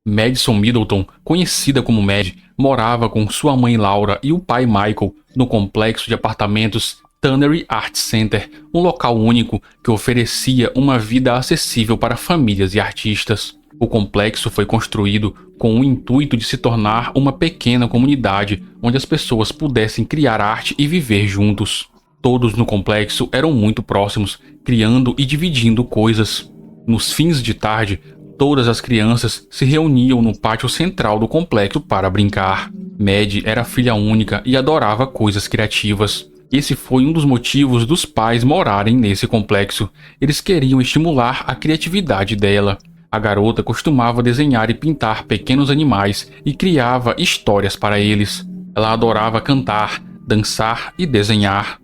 Madison Middleton, conhecida como Mad, morava com sua mãe Laura e o pai Michael no complexo de apartamentos Tannery Arts Center, um local único que oferecia uma vida acessível para famílias e artistas. O complexo foi construído com o intuito de se tornar uma pequena comunidade onde as pessoas pudessem criar arte e viver juntos. Todos no complexo eram muito próximos, criando e dividindo coisas. Nos fins de tarde, todas as crianças se reuniam no pátio central do complexo para brincar. Mad era filha única e adorava coisas criativas. Esse foi um dos motivos dos pais morarem nesse complexo. Eles queriam estimular a criatividade dela. A garota costumava desenhar e pintar pequenos animais e criava histórias para eles. Ela adorava cantar, dançar e desenhar.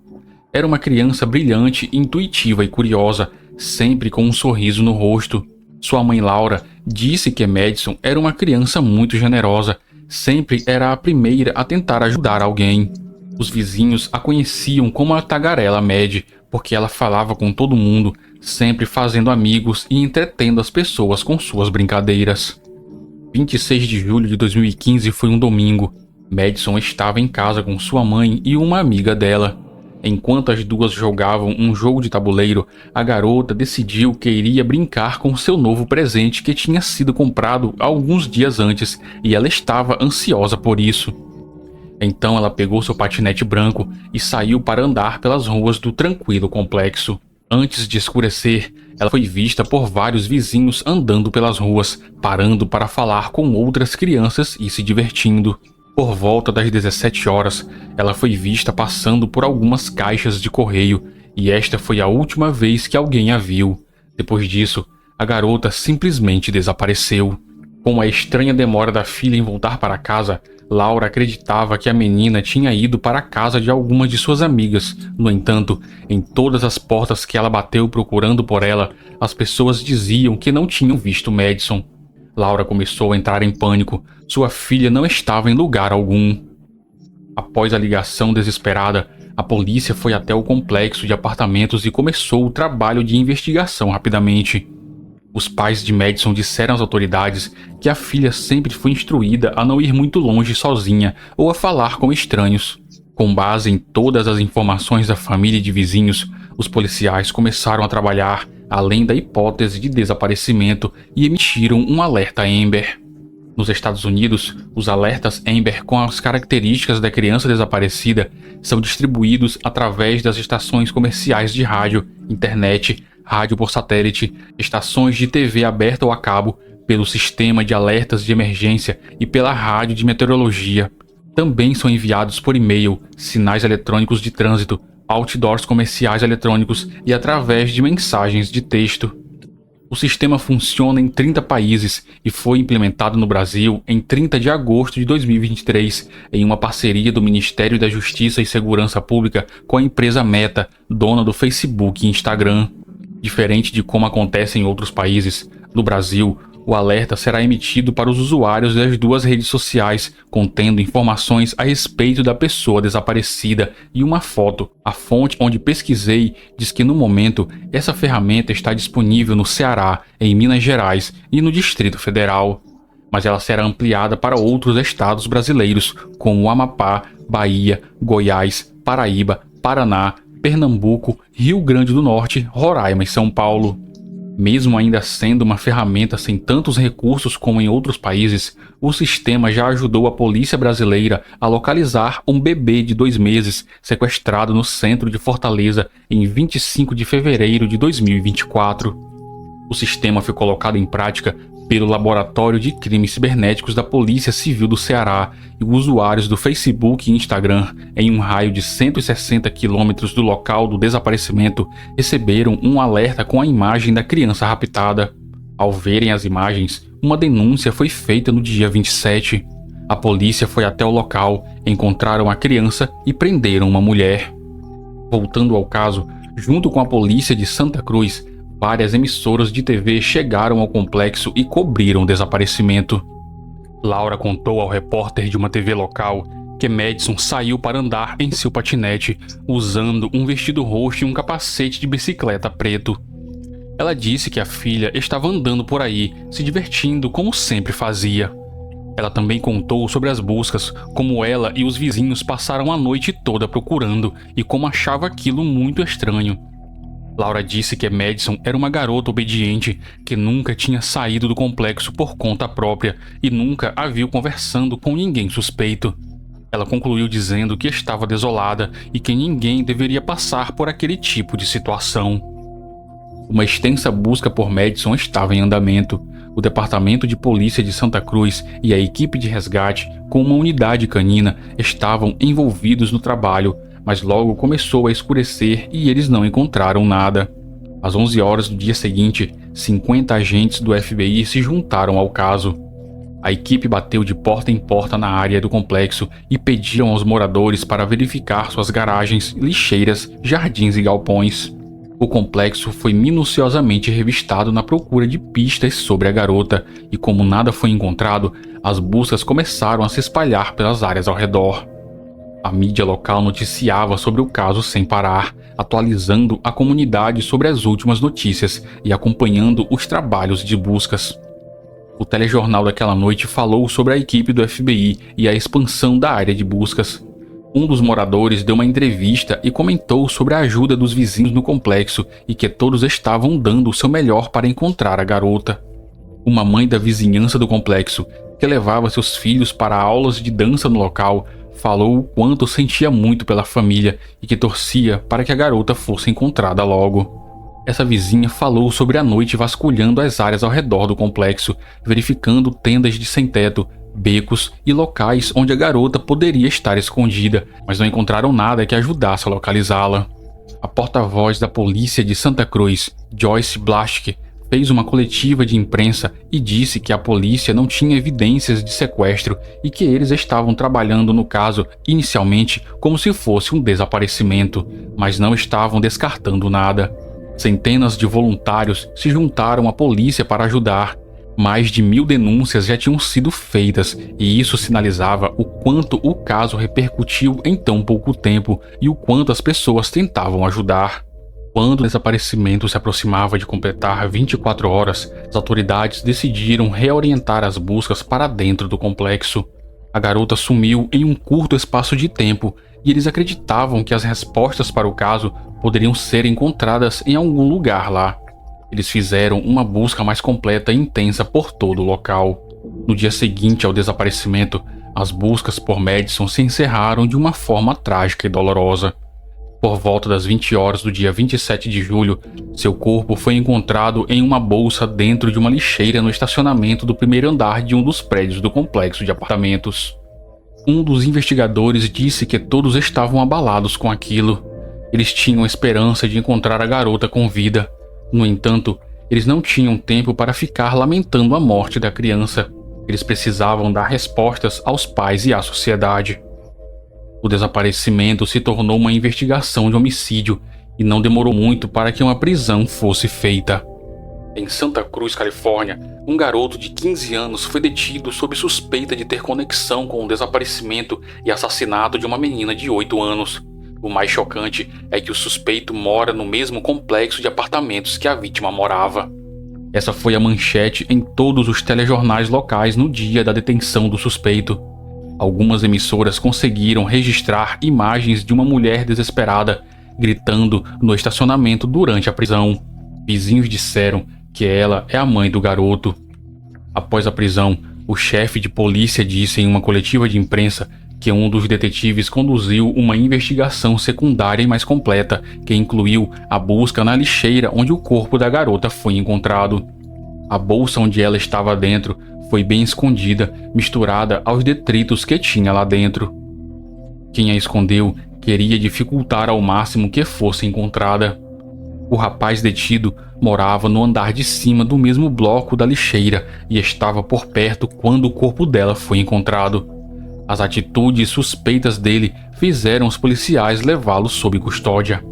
Era uma criança brilhante, intuitiva e curiosa, sempre com um sorriso no rosto. Sua mãe Laura disse que Madison era uma criança muito generosa, sempre era a primeira a tentar ajudar alguém. Os vizinhos a conheciam como a tagarela Mad, porque ela falava com todo mundo, sempre fazendo amigos e entretendo as pessoas com suas brincadeiras. 26 de julho de 2015 foi um domingo. Madison estava em casa com sua mãe e uma amiga dela. Enquanto as duas jogavam um jogo de tabuleiro, a garota decidiu que iria brincar com seu novo presente que tinha sido comprado alguns dias antes e ela estava ansiosa por isso. Então ela pegou seu patinete branco e saiu para andar pelas ruas do tranquilo complexo. Antes de escurecer, ela foi vista por vários vizinhos andando pelas ruas, parando para falar com outras crianças e se divertindo. Por volta das 17 horas, ela foi vista passando por algumas caixas de correio e esta foi a última vez que alguém a viu. Depois disso, a garota simplesmente desapareceu. Com a estranha demora da filha em voltar para casa, Laura acreditava que a menina tinha ido para a casa de alguma de suas amigas. No entanto, em todas as portas que ela bateu procurando por ela, as pessoas diziam que não tinham visto Madison. Laura começou a entrar em pânico. Sua filha não estava em lugar algum. Após a ligação desesperada, a polícia foi até o complexo de apartamentos e começou o trabalho de investigação rapidamente. Os pais de Madison disseram às autoridades que a filha sempre foi instruída a não ir muito longe sozinha ou a falar com estranhos. Com base em todas as informações da família e de vizinhos, os policiais começaram a trabalhar além da hipótese de desaparecimento e emitiram um alerta Amber. Nos Estados Unidos, os alertas Amber com as características da criança desaparecida são distribuídos através das estações comerciais de rádio, internet, rádio por satélite, estações de TV aberta ou a cabo, pelo sistema de alertas de emergência e pela rádio de meteorologia. Também são enviados por e-mail, sinais eletrônicos de trânsito, outdoors comerciais eletrônicos e através de mensagens de texto. O sistema funciona em 30 países e foi implementado no Brasil em 30 de agosto de 2023, em uma parceria do Ministério da Justiça e Segurança Pública com a empresa Meta, dona do Facebook e Instagram. Diferente de como acontece em outros países, no Brasil, o alerta será emitido para os usuários das duas redes sociais, contendo informações a respeito da pessoa desaparecida e uma foto. A fonte onde pesquisei diz que no momento essa ferramenta está disponível no Ceará, em Minas Gerais e no Distrito Federal. Mas ela será ampliada para outros estados brasileiros, como Amapá, Bahia, Goiás, Paraíba, Paraná, Pernambuco, Rio Grande do Norte, Roraima e São Paulo. Mesmo ainda sendo uma ferramenta sem tantos recursos como em outros países, o sistema já ajudou a polícia brasileira a localizar um bebê de 2 meses sequestrado no centro de Fortaleza em 25 de fevereiro de 2024. O sistema foi colocado em prática pelo Laboratório de Crimes Cibernéticos da Polícia Civil do Ceará e usuários do Facebook e Instagram, em um raio de 160 quilômetros do local do desaparecimento, receberam um alerta com a imagem da criança raptada. Ao verem as imagens, uma denúncia foi feita no dia 27. A polícia foi até o local, encontraram a criança e prenderam uma mulher. Voltando ao caso, junto com a polícia de Santa Cruz, várias emissoras de TV chegaram ao complexo e cobriram o desaparecimento. Laura contou ao repórter de uma TV local que Madison saiu para andar em seu patinete, usando um vestido roxo e um capacete de bicicleta preto. Ela disse que a filha estava andando por aí, se divertindo como sempre fazia. Ela também contou sobre as buscas, como ela e os vizinhos passaram a noite toda procurando e como achava aquilo muito estranho. Laura disse que Madison era uma garota obediente que nunca tinha saído do complexo por conta própria e nunca a viu conversando com ninguém suspeito. Ela concluiu dizendo que estava desolada e que ninguém deveria passar por aquele tipo de situação. Uma extensa busca por Madison estava em andamento. O Departamento de Polícia de Santa Cruz e a equipe de resgate, com uma unidade canina, estavam envolvidos no trabalho, mas logo começou a escurecer e eles não encontraram nada. Às 11 horas do dia seguinte, 50 agentes do FBI se juntaram ao caso. A equipe bateu de porta em porta na área do complexo e pediam aos moradores para verificar suas garagens, lixeiras, jardins e galpões. O complexo foi minuciosamente revistado na procura de pistas sobre a garota e, como nada foi encontrado, as buscas começaram a se espalhar pelas áreas ao redor. A mídia local noticiava sobre o caso sem parar, atualizando a comunidade sobre as últimas notícias e acompanhando os trabalhos de buscas. O telejornal daquela noite falou sobre a equipe do FBI e a expansão da área de buscas. Um dos moradores deu uma entrevista e comentou sobre a ajuda dos vizinhos no complexo e que todos estavam dando o seu melhor para encontrar a garota. Uma mãe da vizinhança do complexo, que levava seus filhos para aulas de dança no local, falou o quanto sentia muito pela família e que torcia para que a garota fosse encontrada logo. Essa vizinha falou sobre a noite vasculhando as áreas ao redor do complexo, verificando tendas de sem-teto, becos e locais onde a garota poderia estar escondida, mas não encontraram nada que ajudasse a localizá-la. A porta-voz da polícia de Santa Cruz, Joyce Blaschke, fez uma coletiva de imprensa e disse que a polícia não tinha evidências de sequestro e que eles estavam trabalhando no caso inicialmente como se fosse um desaparecimento, mas não estavam descartando nada. Centenas de voluntários se juntaram à polícia para ajudar. Mais de 1000 denúncias já tinham sido feitas e isso sinalizava o quanto o caso repercutiu em tão pouco tempo e o quanto as pessoas tentavam ajudar. Quando o desaparecimento se aproximava de completar 24 horas, as autoridades decidiram reorientar as buscas para dentro do complexo. A garota sumiu em um curto espaço de tempo e eles acreditavam que as respostas para o caso poderiam ser encontradas em algum lugar lá. Eles fizeram uma busca mais completa e intensa por todo o local. No dia seguinte ao desaparecimento, as buscas por Madison se encerraram de uma forma trágica e dolorosa. Por volta das 20 horas do dia 27 de julho, seu corpo foi encontrado em uma bolsa dentro de uma lixeira no estacionamento do primeiro andar de um dos prédios do complexo de apartamentos. Um dos investigadores disse que todos estavam abalados com aquilo. Eles tinham esperança de encontrar a garota com vida. No entanto, eles não tinham tempo para ficar lamentando a morte da criança. Eles precisavam dar respostas aos pais e à sociedade. O desaparecimento se tornou uma investigação de homicídio e não demorou muito para que uma prisão fosse feita. Em Santa Cruz, Califórnia, um garoto de 15 anos foi detido sob suspeita de ter conexão com o desaparecimento e assassinato de uma menina de 8 anos. O mais chocante é que o suspeito mora no mesmo complexo de apartamentos que a vítima morava. Essa foi a manchete em todos os telejornais locais no dia da detenção do suspeito. Algumas emissoras conseguiram registrar imagens de uma mulher desesperada gritando no estacionamento durante a prisão. Vizinhos disseram que ela é a mãe do garoto. Após a prisão, o chefe de polícia disse em uma coletiva de imprensa que um dos detetives conduziu uma investigação secundária e mais completa, que incluiu a busca na lixeira onde o corpo da garota foi encontrado. A bolsa onde ela estava dentro foi bem escondida, misturada aos detritos que tinha lá dentro. Quem a escondeu queria dificultar ao máximo que fosse encontrada. O rapaz detido morava no andar de cima do mesmo bloco da lixeira e estava por perto quando o corpo dela foi encontrado. As atitudes suspeitas dele fizeram os policiais levá-lo sob custódia.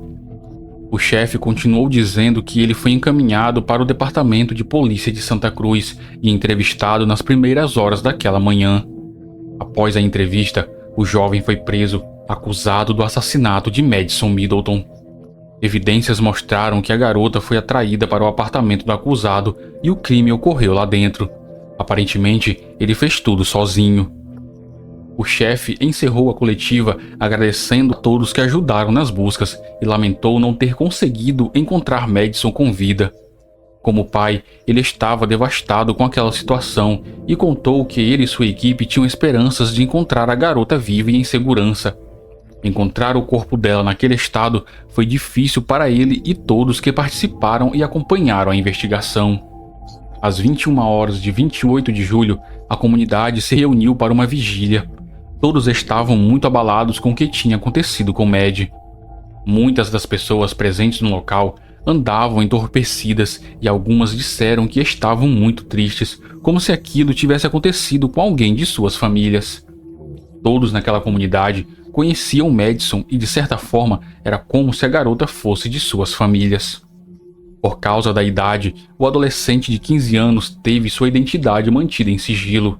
O chefe continuou dizendo que ele foi encaminhado para o Departamento de Polícia de Santa Cruz e entrevistado nas primeiras horas daquela manhã. Após a entrevista, o jovem foi preso, acusado do assassinato de Madison Middleton. Evidências mostraram que a garota foi atraída para o apartamento do acusado e o crime ocorreu lá dentro. Aparentemente, ele fez tudo sozinho. O chefe encerrou a coletiva agradecendo a todos que ajudaram nas buscas e lamentou não ter conseguido encontrar Madison com vida. Como pai, ele estava devastado com aquela situação e contou que ele e sua equipe tinham esperanças de encontrar a garota viva e em segurança. Encontrar o corpo dela naquele estado foi difícil para ele e todos que participaram e acompanharam a investigação. Às 21h de 28 de julho, a comunidade se reuniu para uma vigília. Todos estavam muito abalados com o que tinha acontecido com Maddie. Muitas das pessoas presentes no local andavam entorpecidas e algumas disseram que estavam muito tristes, como se aquilo tivesse acontecido com alguém de suas famílias. Todos naquela comunidade conheciam Madison e, de certa forma, era como se a garota fosse de suas famílias. Por causa da idade, o adolescente de 15 anos teve sua identidade mantida em sigilo.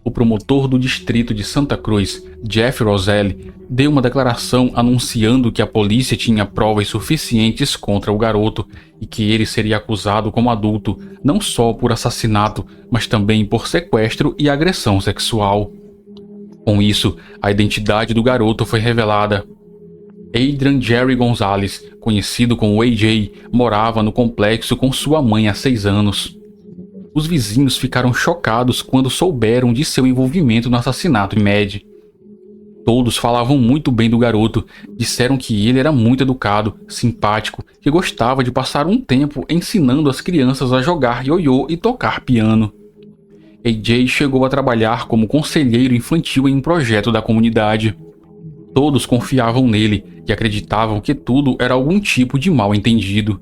O promotor do distrito de Santa Cruz, Jeff Roselli, deu uma declaração anunciando que a polícia tinha provas suficientes contra o garoto e que ele seria acusado como adulto não só por assassinato, mas também por sequestro e agressão sexual. Com isso, a identidade do garoto foi revelada. Adrian Jerry Gonzalez, conhecido como AJ, morava no complexo com sua mãe há 6 anos. Os vizinhos ficaram chocados quando souberam de seu envolvimento no assassinato de Maddie. Todos falavam muito bem do garoto, disseram que ele era muito educado, simpático, que gostava de passar um tempo ensinando as crianças a jogar ioiô e tocar piano. AJ chegou a trabalhar como conselheiro infantil em um projeto da comunidade. Todos confiavam nele e acreditavam que tudo era algum tipo de mal-entendido.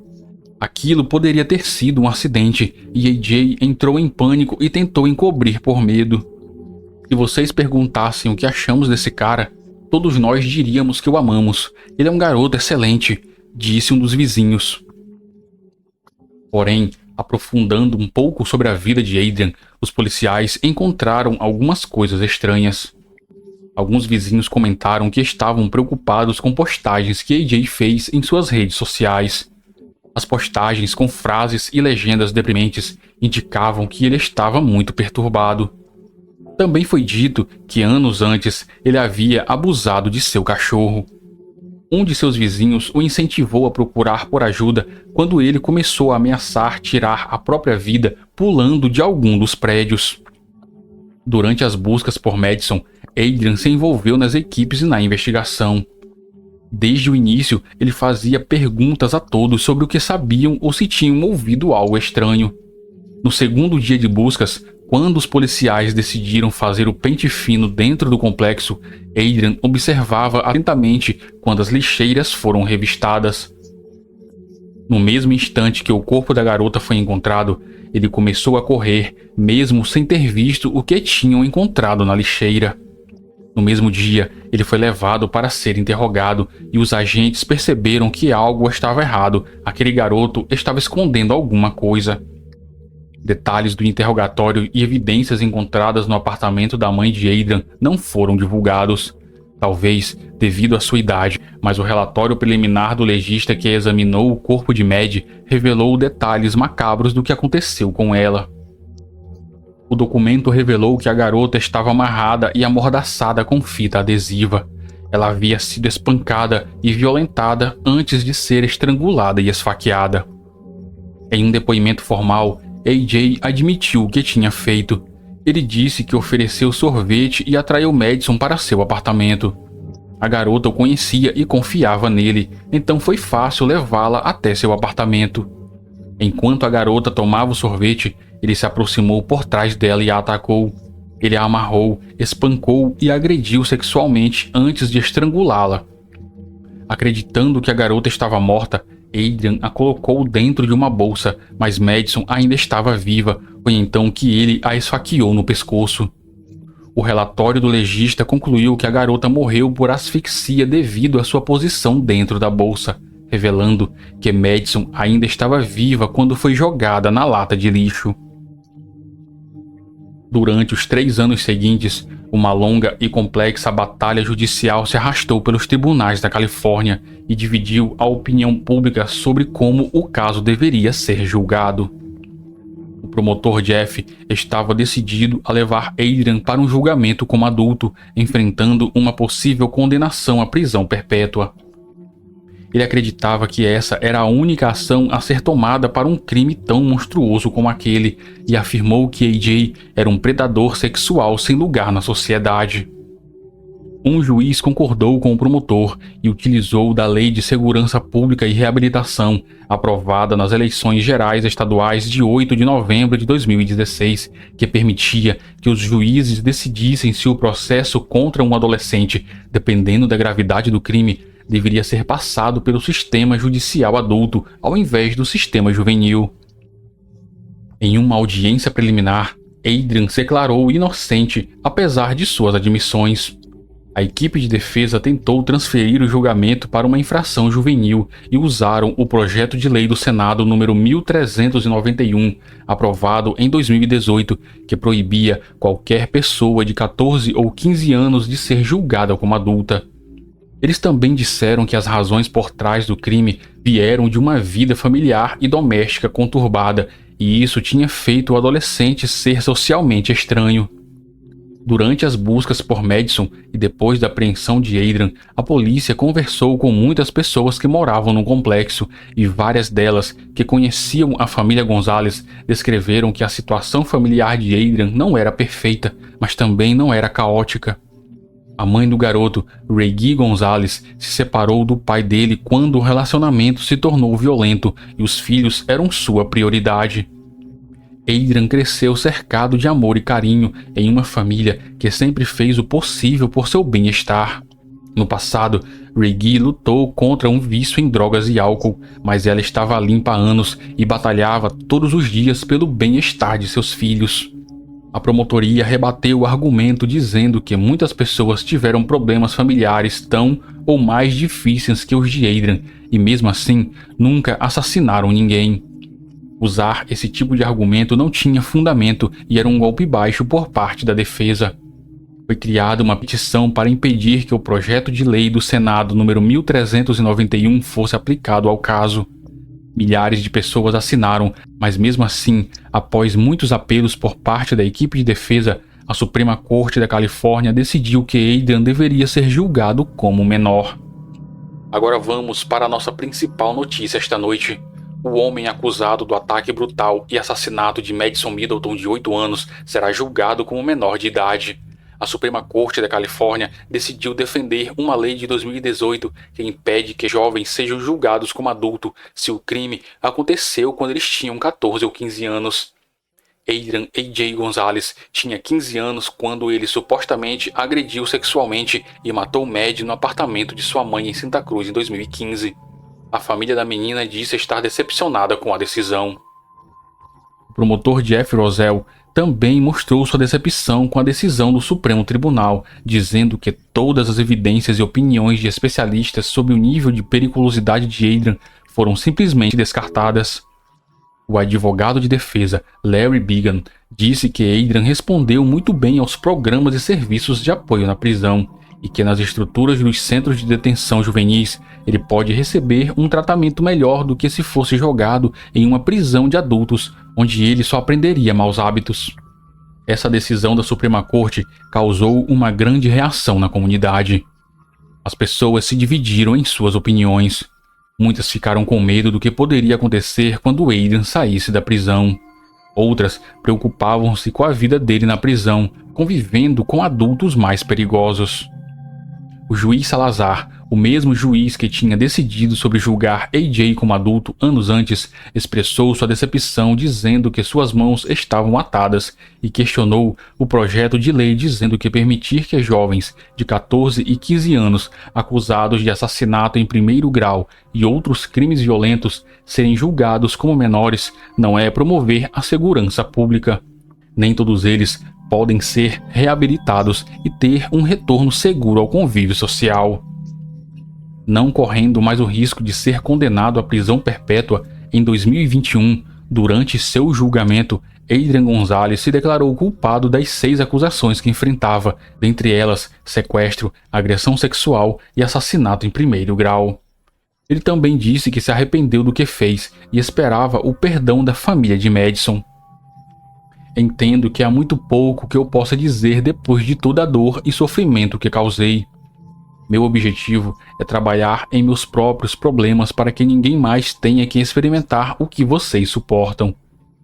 Aquilo poderia ter sido um acidente e AJ entrou em pânico e tentou encobrir por medo. Se vocês perguntassem o que achamos desse cara, todos nós diríamos que o amamos. Ele é um garoto excelente, disse um dos vizinhos. Porém, aprofundando um pouco sobre a vida de Adrian, os policiais encontraram algumas coisas estranhas. Alguns vizinhos comentaram que estavam preocupados com postagens que AJ fez em suas redes sociais. As postagens com frases e legendas deprimentes indicavam que ele estava muito perturbado. Também foi dito que anos antes ele havia abusado de seu cachorro. Um de seus vizinhos o incentivou a procurar por ajuda quando ele começou a ameaçar tirar a própria vida pulando de algum dos prédios. Durante as buscas por Madison, Adrian se envolveu nas equipes e na investigação. Desde o início, ele fazia perguntas a todos sobre o que sabiam ou se tinham ouvido algo estranho. No segundo dia de buscas, quando os policiais decidiram fazer o pente fino dentro do complexo, Adrian observava atentamente quando as lixeiras foram revistadas. No mesmo instante que o corpo da garota foi encontrado, ele começou a correr, mesmo sem ter visto o que tinham encontrado na lixeira. No mesmo dia, ele foi levado para ser interrogado e os agentes perceberam que algo estava errado. Aquele garoto estava escondendo alguma coisa. Detalhes do interrogatório e evidências encontradas no apartamento da mãe de Adrian não foram divulgados. Talvez devido à sua idade, mas o relatório preliminar do legista que examinou o corpo de Maddie revelou detalhes macabros do que aconteceu com ela. O documento revelou que a garota estava amarrada e amordaçada com fita adesiva. Ela havia sido espancada e violentada antes de ser estrangulada e esfaqueada. Em um depoimento formal, AJ admitiu o que tinha feito. Ele disse que ofereceu sorvete e atraiu Madison para seu apartamento. A garota o conhecia e confiava nele, então foi fácil levá-la até seu apartamento. Enquanto a garota tomava o sorvete, ele se aproximou por trás dela e a atacou. Ele a amarrou, espancou e agrediu sexualmente antes de estrangulá-la. Acreditando que a garota estava morta, Adrian a colocou dentro de uma bolsa, mas Madison ainda estava viva. Foi então que ele a esfaqueou no pescoço. O relatório do legista concluiu que a garota morreu por asfixia devido à sua posição dentro da bolsa, revelando que Madison ainda estava viva quando foi jogada na lata de lixo. Durante os 3 anos seguintes, uma longa e complexa batalha judicial se arrastou pelos tribunais da Califórnia e dividiu a opinião pública sobre como o caso deveria ser julgado. O promotor Jeff estava decidido a levar Adrian para um julgamento como adulto, enfrentando uma possível condenação à prisão perpétua. Ele acreditava que essa era a única ação a ser tomada para um crime tão monstruoso como aquele e afirmou que AJ era um predador sexual sem lugar na sociedade. Um juiz concordou com o promotor e utilizou da Lei de Segurança Pública e Reabilitação, aprovada nas eleições gerais estaduais de 8 de novembro de 2016, que permitia que os juízes decidissem se o processo contra um adolescente, dependendo da gravidade do crime, deveria ser passado pelo sistema judicial adulto ao invés do sistema juvenil. Em uma audiência preliminar, Adrian se declarou inocente, apesar de suas admissões. A equipe de defesa tentou transferir o julgamento para uma infração juvenil e usaram o projeto de lei do Senado número 1391, aprovado em 2018, que proibia qualquer pessoa de 14 ou 15 anos de ser julgada como adulta. Eles também disseram que as razões por trás do crime vieram de uma vida familiar e doméstica conturbada, e isso tinha feito o adolescente ser socialmente estranho. Durante as buscas por Madison e depois da apreensão de Adrian, a polícia conversou com muitas pessoas que moravam no complexo e várias delas, que conheciam a família Gonzalez, descreveram que a situação familiar de Adrian não era perfeita, mas também não era caótica. A mãe do garoto, Reggie Gonzalez, se separou do pai dele quando o relacionamento se tornou violento e os filhos eram sua prioridade. Adrian cresceu cercado de amor e carinho em uma família que sempre fez o possível por seu bem-estar. No passado, Reggie lutou contra um vício em drogas e álcool, mas ela estava limpa há anos e batalhava todos os dias pelo bem-estar de seus filhos. A promotoria rebateu o argumento dizendo que muitas pessoas tiveram problemas familiares tão ou mais difíceis que os de Adrian e mesmo assim nunca assassinaram ninguém. Usar esse tipo de argumento não tinha fundamento e era um golpe baixo por parte da defesa. Foi criada uma petição para impedir que o projeto de lei do Senado número 1391 fosse aplicado ao caso. Milhares de pessoas assinaram, mas mesmo assim, após muitos apelos por parte da equipe de defesa, a Suprema Corte da Califórnia decidiu que Adrian deveria ser julgado como menor. Agora vamos para a nossa principal notícia esta noite. O homem acusado do ataque brutal e assassinato de Madison Middleton, de 8 anos, será julgado como menor de idade. A Suprema Corte da Califórnia decidiu defender uma lei de 2018 que impede que jovens sejam julgados como adultos se o crime aconteceu quando eles tinham 14 ou 15 anos. Adrian AJ Gonzalez tinha 15 anos quando ele supostamente agrediu sexualmente e matou Maddie no apartamento de sua mãe em Santa Cruz em 2015. A família da menina disse estar decepcionada com a decisão. O promotor Jeff Rosell também mostrou sua decepção com a decisão do Supremo Tribunal, dizendo que todas as evidências e opiniões de especialistas sobre o nível de periculosidade de Adrian foram simplesmente descartadas. O advogado de defesa, Larry Bigan, disse que Adrian respondeu muito bem aos programas e serviços de apoio na prisão, e que nas estruturas dos centros de detenção juvenis ele pode receber um tratamento melhor do que se fosse jogado em uma prisão de adultos, onde ele só aprenderia maus hábitos. Essa decisão da Suprema Corte causou uma grande reação na comunidade. As pessoas se dividiram em suas opiniões. Muitas ficaram com medo do que poderia acontecer quando Adrian saísse da prisão. Outras preocupavam-se com a vida dele na prisão, convivendo com adultos mais perigosos. O juiz Salazar, o mesmo juiz que tinha decidido sobre julgar AJ como adulto anos antes, expressou sua decepção dizendo que suas mãos estavam atadas e questionou o projeto de lei dizendo que permitir que jovens de 14 e 15 anos acusados de assassinato em primeiro grau e outros crimes violentos serem julgados como menores não é promover a segurança pública. Nem todos eles podem ser reabilitados e ter um retorno seguro ao convívio social. Não correndo mais o risco de ser condenado à prisão perpétua, em 2021, durante seu julgamento, Adrian Gonzalez se declarou culpado das 6 acusações que enfrentava, dentre elas sequestro, agressão sexual e assassinato em primeiro grau. Ele também disse que se arrependeu do que fez e esperava o perdão da família de Madison. Entendo que há muito pouco que eu possa dizer depois de toda a dor e sofrimento que causei. Meu objetivo é trabalhar em meus próprios problemas para que ninguém mais tenha que experimentar o que vocês suportam.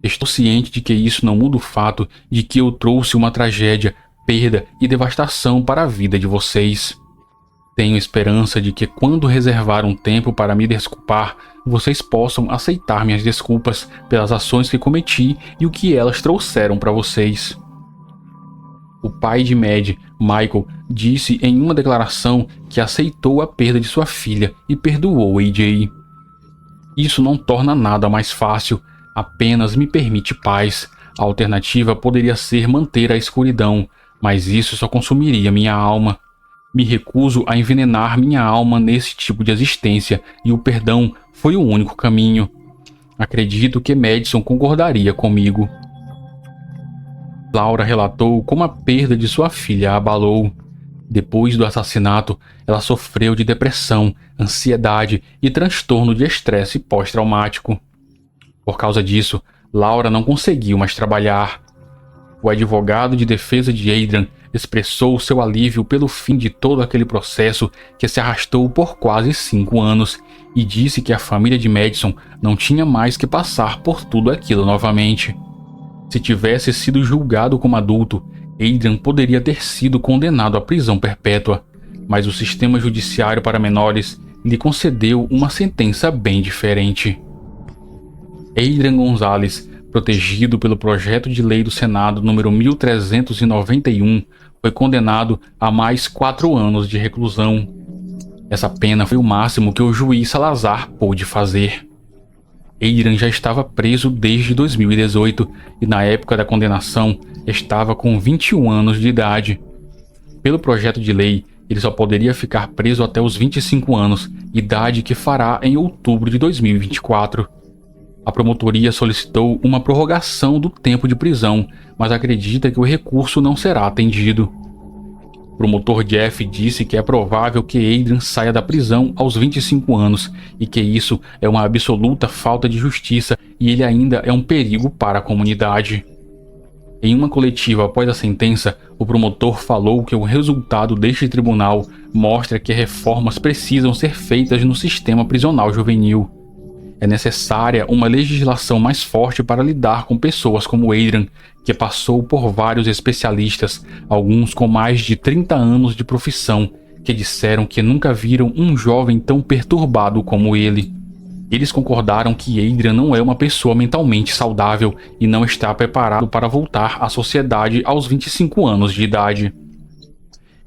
Estou ciente de que isso não muda o fato de que eu trouxe uma tragédia, perda e devastação para a vida de vocês. Tenho esperança de que quando reservar um tempo para me desculpar, vocês possam aceitar minhas desculpas pelas ações que cometi e o que elas trouxeram para vocês. O pai de Mad, Michael, disse em uma declaração que aceitou a perda de sua filha e perdoou AJ. Isso não torna nada mais fácil, apenas me permite paz. A alternativa poderia ser manter a escuridão, mas isso só consumiria minha alma. Me recuso a envenenar minha alma nesse tipo de existência e o perdão foi o único caminho. Acredito que Madison concordaria comigo. Laura relatou como a perda de sua filha a abalou. Depois do assassinato, ela sofreu de depressão, ansiedade e transtorno de estresse pós-traumático. Por causa disso, Laura não conseguiu mais trabalhar. O advogado de defesa de Adrian expressou seu alívio pelo fim de todo aquele processo que se arrastou por quase 5 anos e disse que a família de Madison não tinha mais que passar por tudo aquilo novamente. Se tivesse sido julgado como adulto, Adrian poderia ter sido condenado à prisão perpétua, mas o sistema judiciário para menores lhe concedeu uma sentença bem diferente. Adrian Gonzalez, protegido pelo projeto de lei do Senado número 1391, foi condenado a mais 4 anos de reclusão. Essa pena foi o máximo que o juiz Salazar pôde fazer. Adrian já estava preso desde 2018 e na época da condenação estava com 21 anos de idade. Pelo projeto de lei, ele só poderia ficar preso até os 25 anos, idade que fará em outubro de 2024. A promotoria solicitou uma prorrogação do tempo de prisão, mas acredita que o recurso não será atendido. O promotor Jeff disse que é provável que Adrian saia da prisão aos 25 anos e que isso é uma absoluta falta de justiça e ele ainda é um perigo para a comunidade. Em uma coletiva após a sentença, o promotor falou que o resultado deste tribunal mostra que reformas precisam ser feitas no sistema prisional juvenil. É necessária uma legislação mais forte para lidar com pessoas como Adrian, que passou por vários especialistas, alguns com mais de 30 anos de profissão, que disseram que nunca viram um jovem tão perturbado como ele. Eles concordaram que Adrian não é uma pessoa mentalmente saudável e não está preparado para voltar à sociedade aos 25 anos de idade.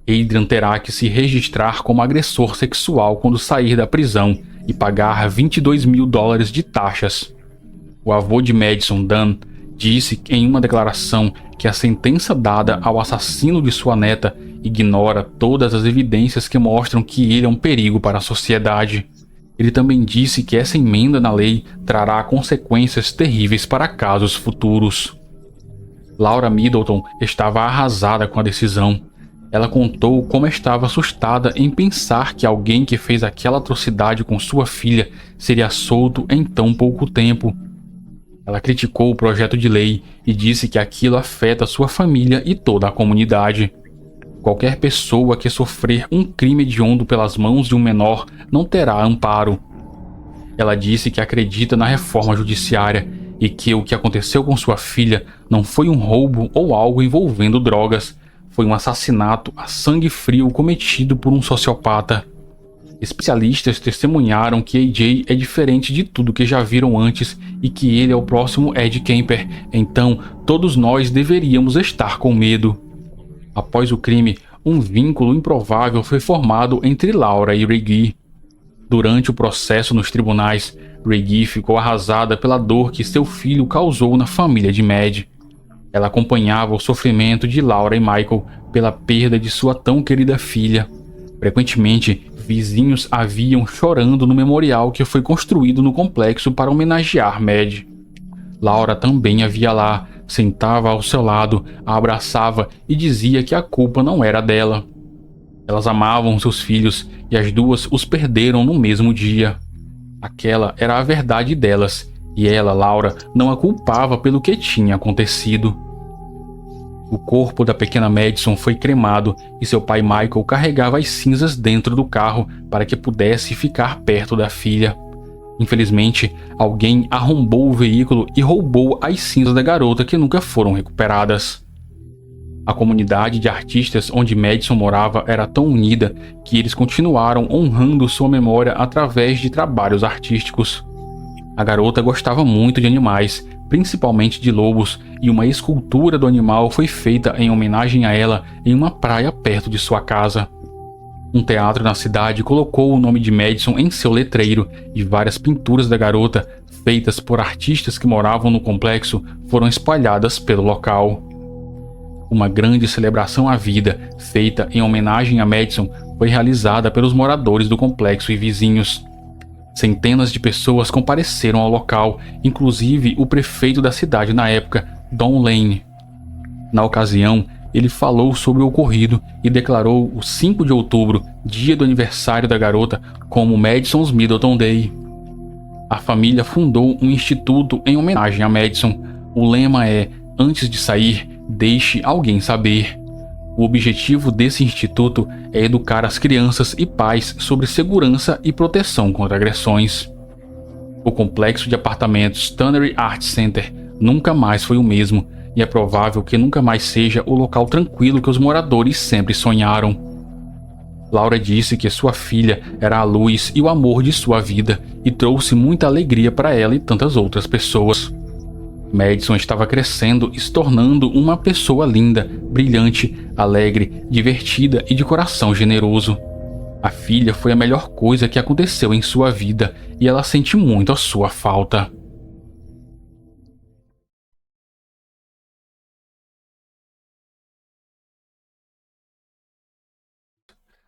Adrian terá que se registrar como agressor sexual quando sair da prisão e pagar $22 mil de taxas. O avô de Madison, Dan, disse em uma declaração que a sentença dada ao assassino de sua neta ignora todas as evidências que mostram que ele é um perigo para a sociedade. Ele também disse que essa emenda na lei trará consequências terríveis para casos futuros. Laura Middleton estava arrasada com a decisão. Ela contou como estava assustada em pensar que alguém que fez aquela atrocidade com sua filha seria solto em tão pouco tempo. Ela criticou o projeto de lei e disse que aquilo afeta sua família e toda a comunidade. Qualquer pessoa que sofrer um crime hediondo pelas mãos de um menor não terá amparo. Ela disse que acredita na reforma judiciária e que o que aconteceu com sua filha não foi um roubo ou algo envolvendo drogas. Foi um assassinato a sangue frio cometido por um sociopata. Especialistas testemunharam que AJ é diferente de tudo que já viram antes e que ele é o próximo Ed Kemper, então todos nós deveríamos estar com medo. Após o crime, um vínculo improvável foi formado entre Laura e Reggie. Durante o processo nos tribunais, Reggie ficou arrasada pela dor que seu filho causou na família de Mad. Ela acompanhava o sofrimento de Laura e Michael pela perda de sua tão querida filha. Frequentemente, vizinhos a viam chorando no memorial que foi construído no complexo para homenagear Mad. Laura também a via lá, sentava ao seu lado, a abraçava e dizia que a culpa não era dela. Elas amavam seus filhos e as duas os perderam no mesmo dia. Aquela era a verdade delas, e ela, Laura, não a culpava pelo que tinha acontecido. O corpo da pequena Madison foi cremado e seu pai Michael carregava as cinzas dentro do carro para que pudesse ficar perto da filha. Infelizmente, alguém arrombou o veículo e roubou as cinzas da garota que nunca foram recuperadas. A comunidade de artistas onde Madison morava era tão unida que eles continuaram honrando sua memória através de trabalhos artísticos. A garota gostava muito de animais, principalmente de lobos, e uma escultura do animal foi feita em homenagem a ela em uma praia perto de sua casa. Um teatro na cidade colocou o nome de Madison em seu letreiro e várias pinturas da garota, feitas por artistas que moravam no complexo, foram espalhadas pelo local. Uma grande celebração à vida, feita em homenagem a Madison, foi realizada pelos moradores do complexo e vizinhos. Centenas de pessoas compareceram ao local, inclusive o prefeito da cidade na época, Don Lane. Na ocasião, ele falou sobre o ocorrido e declarou o 5 de outubro, dia do aniversário da garota, como Madison's Middleton Day. A família fundou um instituto em homenagem a Madison. O lema é: antes de sair, deixe alguém saber. O objetivo desse instituto é educar as crianças e pais sobre segurança e proteção contra agressões. O complexo de apartamentos Tannery Art Center nunca mais foi o mesmo, e é provável que nunca mais seja o local tranquilo que os moradores sempre sonharam. Laura disse que sua filha era a luz e o amor de sua vida e trouxe muita alegria para ela e tantas outras pessoas. Madison estava crescendo e se tornando uma pessoa linda, brilhante, alegre, divertida e de coração generoso. A filha foi a melhor coisa que aconteceu em sua vida e ela sente muito a sua falta.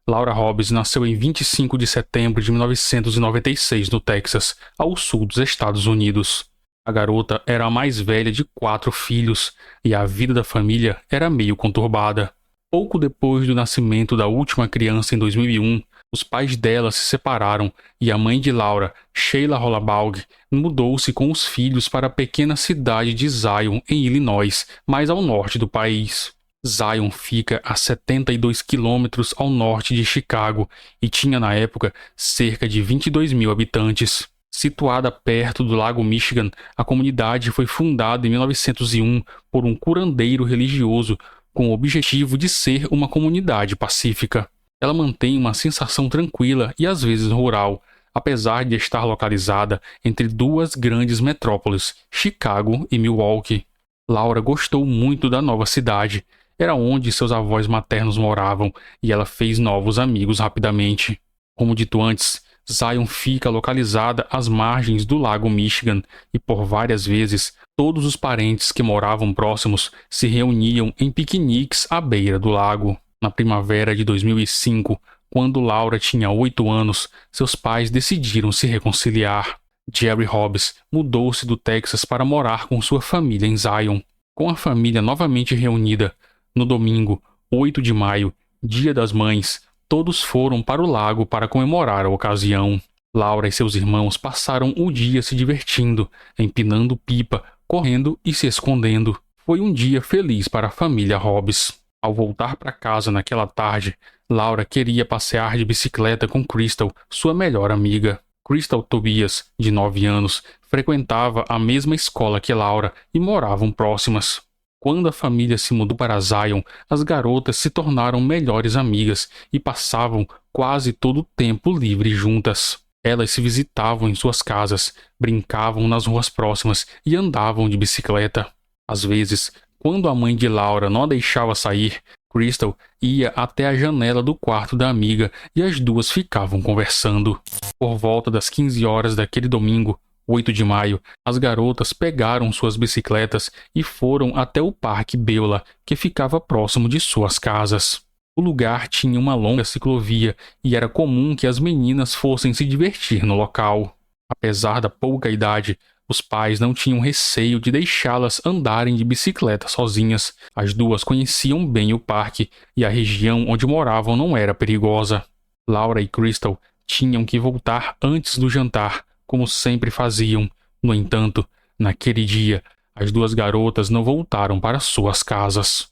Laura Hobbs nasceu em 25 de setembro de 1996 no Texas, ao sul dos Estados Unidos. A garota era a mais velha de 4 filhos e a vida da família era meio conturbada. Pouco depois do nascimento da última criança em 2001, os pais dela se separaram e a mãe de Laura, Sheila Hollabaugh, mudou-se com os filhos para a pequena cidade de Zion, em Illinois, mais ao norte do país. Zion fica a 72 quilômetros ao norte de Chicago e tinha na época cerca de 22 mil habitantes. Situada perto do Lago Michigan, a comunidade foi fundada em 1901 por um curandeiro religioso com o objetivo de ser uma comunidade pacífica. Ela mantém uma sensação tranquila e às vezes rural, apesar de estar localizada entre duas grandes metrópoles, Chicago e Milwaukee. Laura gostou muito da nova cidade. Era onde seus avós maternos moravam e ela fez novos amigos rapidamente. Como dito antes, Zion fica localizada às margens do Lago Michigan e por várias vezes todos os parentes que moravam próximos se reuniam em piqueniques à beira do lago. Na primavera de 2005, quando Laura tinha 8 anos, seus pais decidiram se reconciliar. Jerry Hobbs mudou-se do Texas para morar com sua família em Zion. Com a família novamente reunida, no domingo, 8 de maio, Dia das Mães, todos foram para o lago para comemorar a ocasião. Laura e seus irmãos passaram o dia se divertindo, empinando pipa, correndo e se escondendo. Foi um dia feliz para a família Hobbs. Ao voltar para casa naquela tarde, Laura queria passear de bicicleta com Crystal, sua melhor amiga. Crystal Tobias, de 9 anos, frequentava a mesma escola que Laura e moravam próximas. Quando a família se mudou para Zion, as garotas se tornaram melhores amigas e passavam quase todo o tempo livre juntas. Elas se visitavam em suas casas, brincavam nas ruas próximas e andavam de bicicleta. Às vezes, quando a mãe de Laura não a deixava sair, Crystal ia até a janela do quarto da amiga e as duas ficavam conversando. Por volta das 15 horas daquele domingo, 8 de maio, as garotas pegaram suas bicicletas e foram até o Parque Beulah, que ficava próximo de suas casas. O lugar tinha uma longa ciclovia e era comum que as meninas fossem se divertir no local. Apesar da pouca idade, os pais não tinham receio de deixá-las andarem de bicicleta sozinhas. As duas conheciam bem o parque e a região onde moravam não era perigosa. Laura e Crystal tinham que voltar antes do jantar, como sempre faziam. No entanto, naquele dia, as duas garotas não voltaram para suas casas.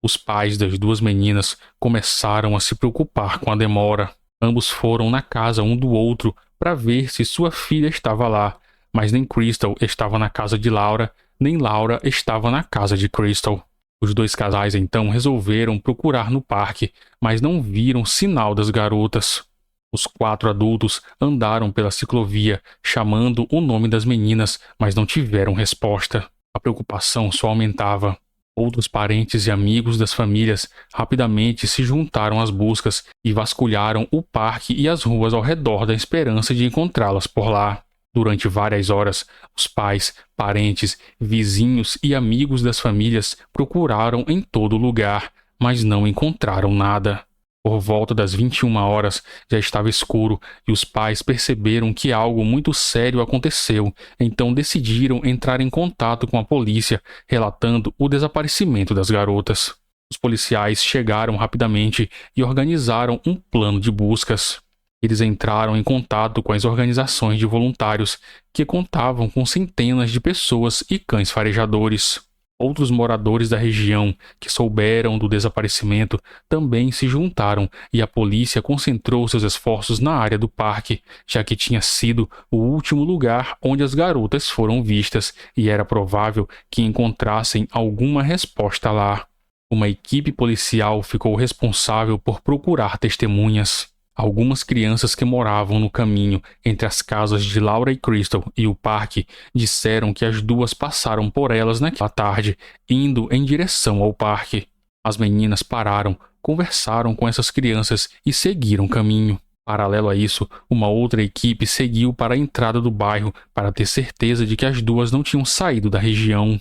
Os pais das duas meninas começaram a se preocupar com a demora. Ambos foram na casa um do outro para ver se sua filha estava lá, mas nem Crystal estava na casa de Laura, nem Laura estava na casa de Crystal. Os dois casais então resolveram procurar no parque, mas não viram sinal das garotas. Os 4 adultos andaram pela ciclovia, chamando o nome das meninas, mas não tiveram resposta. A preocupação só aumentava. Outros parentes e amigos das famílias rapidamente se juntaram às buscas e vasculharam o parque e as ruas ao redor da esperança de encontrá-las por lá. Durante várias horas, os pais, parentes, vizinhos e amigos das famílias procuraram em todo lugar, mas não encontraram nada. Por volta das 21 horas, já estava escuro e os pais perceberam que algo muito sério aconteceu, então decidiram entrar em contato com a polícia, relatando o desaparecimento das garotas. Os policiais chegaram rapidamente e organizaram um plano de buscas. Eles entraram em contato com as organizações de voluntários, que contavam com centenas de pessoas e cães farejadores. Outros moradores da região que souberam do desaparecimento também se juntaram e a polícia concentrou seus esforços na área do parque, já que tinha sido o último lugar onde as garotas foram vistas e era provável que encontrassem alguma resposta lá. Uma equipe policial ficou responsável por procurar testemunhas. Algumas crianças que moravam no caminho entre as casas de Laura e Crystal e o parque disseram que as duas passaram por elas naquela tarde, indo em direção ao parque. As meninas pararam, conversaram com essas crianças e seguiram o caminho. Paralelo a isso, uma outra equipe seguiu para a entrada do bairro para ter certeza de que as duas não tinham saído da região.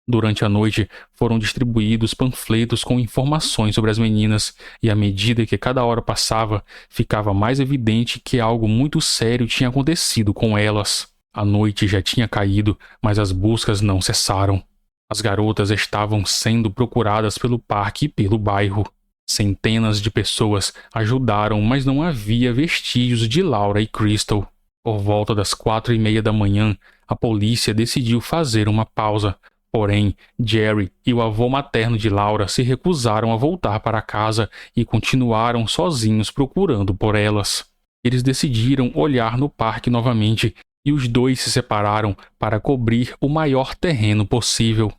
Durante a noite, foram distribuídos panfletos com informações sobre as meninas, e à medida que cada hora passava, ficava mais evidente que algo muito sério tinha acontecido com elas. A noite já tinha caído, mas as buscas não cessaram. As garotas estavam sendo procuradas pelo parque e pelo bairro. Centenas de pessoas ajudaram, mas não havia vestígios de Laura e Crystal. Por volta das 4:30 da manhã, a polícia decidiu fazer uma pausa. Porém, Jerry e o avô materno de Laura se recusaram a voltar para casa e continuaram sozinhos procurando por elas. Eles decidiram olhar no parque novamente e os dois se separaram para cobrir o maior terreno possível.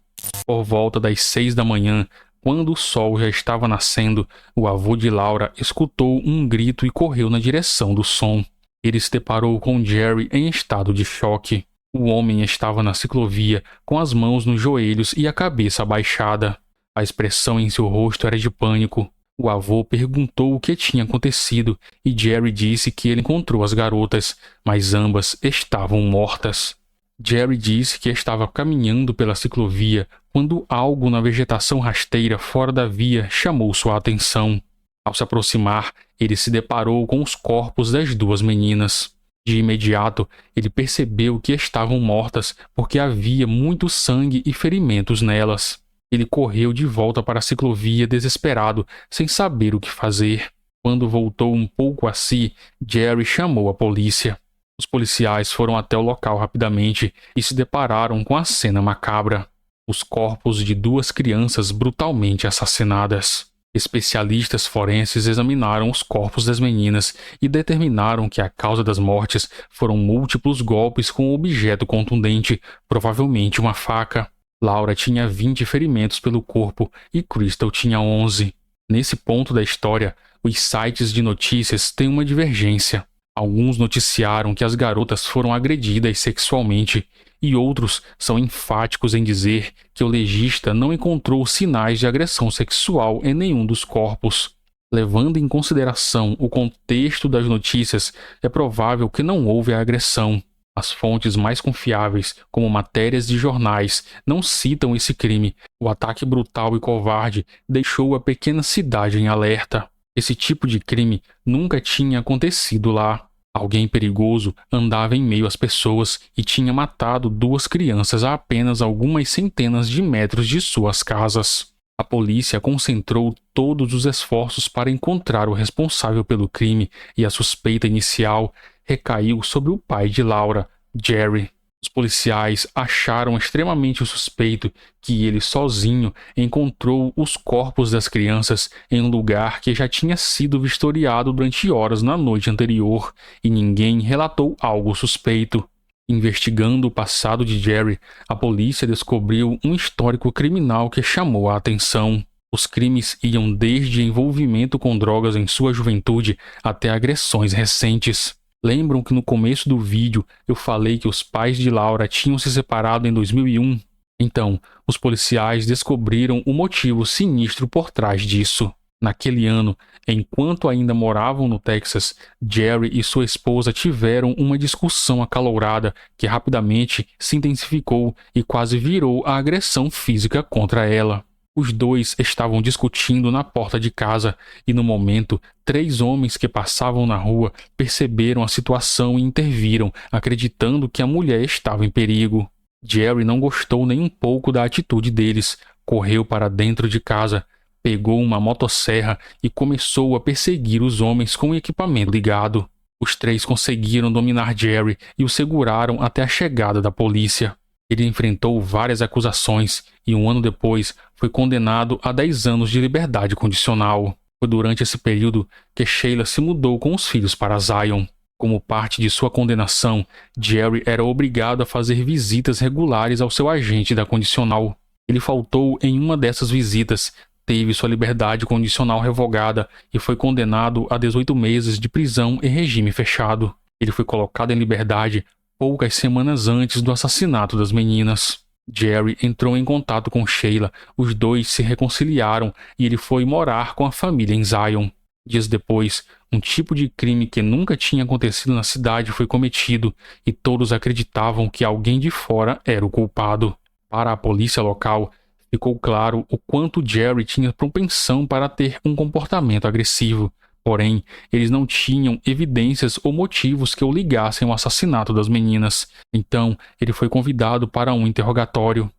Por volta das 6 da manhã, quando o sol já estava nascendo, o avô de Laura escutou um grito e correu na direção do som. Ele se deparou com Jerry em estado de choque. O homem estava na ciclovia, com as mãos nos joelhos e a cabeça abaixada. A expressão em seu rosto era de pânico. O avô perguntou o que tinha acontecido e Jerry disse que ele encontrou as garotas, mas ambas estavam mortas. Jerry disse que estava caminhando pela ciclovia quando algo na vegetação rasteira fora da via chamou sua atenção. Ao se aproximar, ele se deparou com os corpos das duas meninas. De imediato, ele percebeu que estavam mortas porque havia muito sangue e ferimentos nelas. Ele correu de volta para a ciclovia desesperado, sem saber o que fazer. Quando voltou um pouco a si, Jerry chamou a polícia. Os policiais foram até o local rapidamente e se depararam com a cena macabra. Os corpos de duas crianças brutalmente assassinadas. Especialistas forenses examinaram os corpos das meninas e determinaram que a causa das mortes foram múltiplos golpes com um objeto contundente, provavelmente uma faca. Laura tinha 20 ferimentos pelo corpo e Crystal tinha 11. Nesse ponto da história, os sites de notícias têm uma divergência. Alguns noticiaram que as garotas foram agredidas sexualmente, e outros são enfáticos em dizer que o legista não encontrou sinais de agressão sexual em nenhum dos corpos. Levando em consideração o contexto das notícias, é provável que não houve a agressão. As fontes mais confiáveis, como matérias de jornais, não citam esse crime. O ataque brutal e covarde deixou a pequena cidade em alerta. Esse tipo de crime nunca tinha acontecido lá. Alguém perigoso andava em meio às pessoas e tinha matado 2 crianças a apenas algumas centenas de metros de suas casas. A polícia concentrou todos os esforços para encontrar o responsável pelo crime e a suspeita inicial recaiu sobre o pai de Laura, Jerry. Os policiais acharam extremamente suspeito que ele sozinho encontrou os corpos das crianças em um lugar que já tinha sido vistoriado durante horas na noite anterior e ninguém relatou algo suspeito. Investigando o passado de Jerry, a polícia descobriu um histórico criminal que chamou a atenção. Os crimes iam desde envolvimento com drogas em sua juventude até agressões recentes. Lembram que no começo do vídeo eu falei que os pais de Laura tinham se separado em 2001? Então, os policiais descobriram o motivo sinistro por trás disso. Naquele ano, enquanto ainda moravam no Texas, Jerry e sua esposa tiveram uma discussão acalorada que rapidamente se intensificou e quase virou a agressão física contra ela. Os dois estavam discutindo na porta de casa e, no momento, 3 homens que passavam na rua perceberam a situação e interviram, acreditando que a mulher estava em perigo. Jerry não gostou nem um pouco da atitude deles, correu para dentro de casa, pegou uma motosserra e começou a perseguir os homens com o equipamento ligado. Os 3 conseguiram dominar Jerry e o seguraram até a chegada da polícia. Ele enfrentou várias acusações e 1 ano depois foi condenado a 10 anos de liberdade condicional. Foi durante esse período que Sheila se mudou com os filhos para Zion. Como parte de sua condenação, Jerry era obrigado a fazer visitas regulares ao seu agente da condicional. Ele faltou em uma dessas visitas, teve sua liberdade condicional revogada e foi condenado a 18 meses de prisão em regime fechado. Ele foi colocado em liberdade poucas semanas antes do assassinato das meninas. Jerry entrou em contato com Sheila, os dois se reconciliaram e ele foi morar com a família em Zion. Dias depois, um tipo de crime que nunca tinha acontecido na cidade foi cometido e todos acreditavam que alguém de fora era o culpado. Para a polícia local, ficou claro o quanto Jerry tinha propensão para ter um comportamento agressivo. Porém, eles não tinham evidências ou motivos que o ligassem ao assassinato das meninas. Então, ele foi convidado para um interrogatório.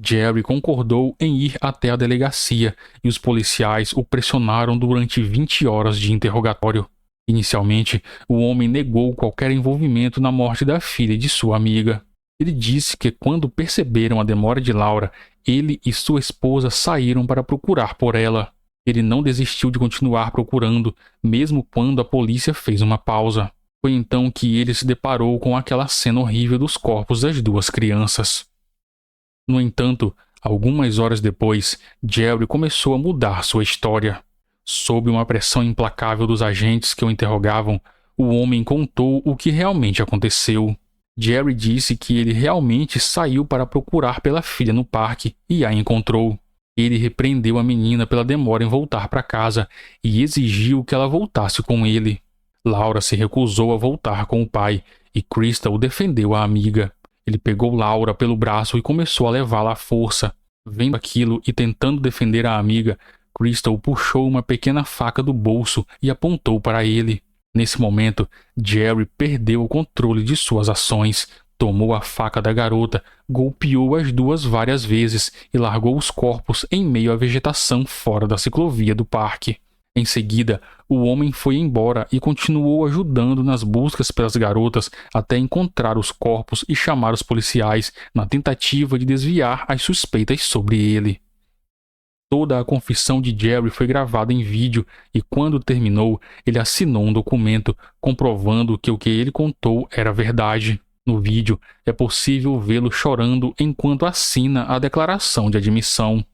Jerry concordou em ir até a delegacia e os policiais o pressionaram durante 20 horas de interrogatório. Inicialmente, o homem negou qualquer envolvimento na morte da filha de sua amiga. Ele disse que quando perceberam a demora de Laura, ele e sua esposa saíram para procurar por ela. Ele não desistiu de continuar procurando, mesmo quando a polícia fez uma pausa. Foi então que ele se deparou com aquela cena horrível dos corpos das 2 crianças. No entanto, algumas horas depois, Jerry começou a mudar sua história. Sob uma pressão implacável dos agentes que o interrogavam, o homem contou o que realmente aconteceu. Jerry disse que ele realmente saiu para procurar pela filha no parque e a encontrou. Ele repreendeu a menina pela demora em voltar para casa e exigiu que ela voltasse com ele. Laura se recusou a voltar com o pai e Crystal defendeu a amiga. Ele pegou Laura pelo braço e começou a levá-la à força. Vendo aquilo e tentando defender a amiga, Crystal puxou uma pequena faca do bolso e apontou para ele. Nesse momento, Jerry perdeu o controle de suas ações. Tomou a faca da garota, golpeou as 2 várias vezes e largou os corpos em meio à vegetação fora da ciclovia do parque. Em seguida, o homem foi embora e continuou ajudando nas buscas pelas garotas até encontrar os corpos e chamar os policiais na tentativa de desviar as suspeitas sobre ele. Toda a confissão de Jerry foi gravada em vídeo e quando terminou, ele assinou um documento comprovando que o que ele contou era verdade. No vídeo, é possível vê-lo chorando enquanto assina a declaração de admissão.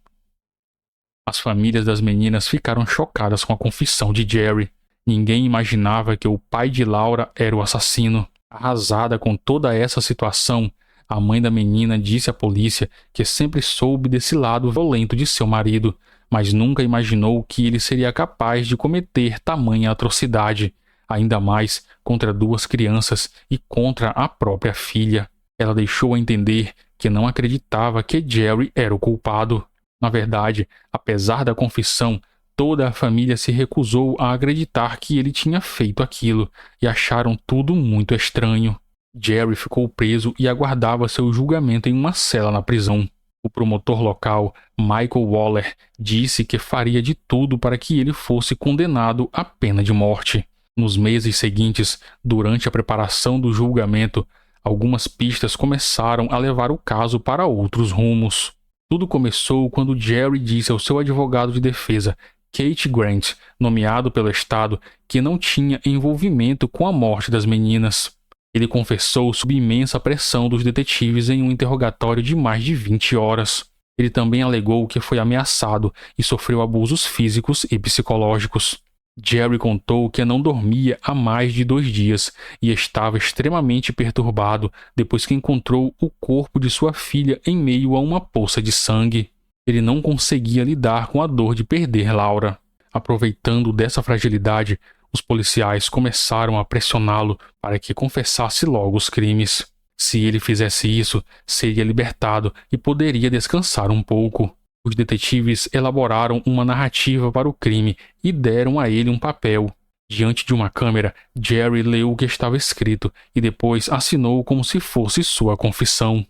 As famílias das meninas ficaram chocadas com a confissão de Jerry. Ninguém imaginava que o pai de Laura era o assassino. Arrasada com toda essa situação, a mãe da menina disse à polícia que sempre soube desse lado violento de seu marido, mas nunca imaginou que ele seria capaz de cometer tamanha atrocidade, ainda mais contra 2 crianças e contra a própria filha. Ela deixou a entender que não acreditava que Jerry era o culpado. Na verdade, apesar da confissão, toda a família se recusou a acreditar que ele tinha feito aquilo e acharam tudo muito estranho. Jerry ficou preso e aguardava seu julgamento em uma cela na prisão. O promotor local, Michael Waller, disse que faria de tudo para que ele fosse condenado à pena de morte. Nos meses seguintes, durante a preparação do julgamento, algumas pistas começaram a levar o caso para outros rumos. Tudo começou quando Jerry disse ao seu advogado de defesa, Kate Grant, nomeado pelo Estado, que não tinha envolvimento com a morte das meninas. Ele confessou sob imensa pressão dos detetives em um interrogatório de mais de 20 horas. Ele também alegou que foi ameaçado e sofreu abusos físicos e psicológicos. Jerry contou que não dormia há mais de 2 dias e estava extremamente perturbado depois que encontrou o corpo de sua filha em meio a uma poça de sangue. Ele não conseguia lidar com a dor de perder Laura. Aproveitando dessa fragilidade, os policiais começaram a pressioná-lo para que confessasse logo os crimes. Se ele fizesse isso, seria libertado e poderia descansar um pouco. Os detetives elaboraram uma narrativa para o crime e deram a ele um papel. Diante de uma câmera, Jerry leu o que estava escrito e depois assinou como se fosse sua confissão.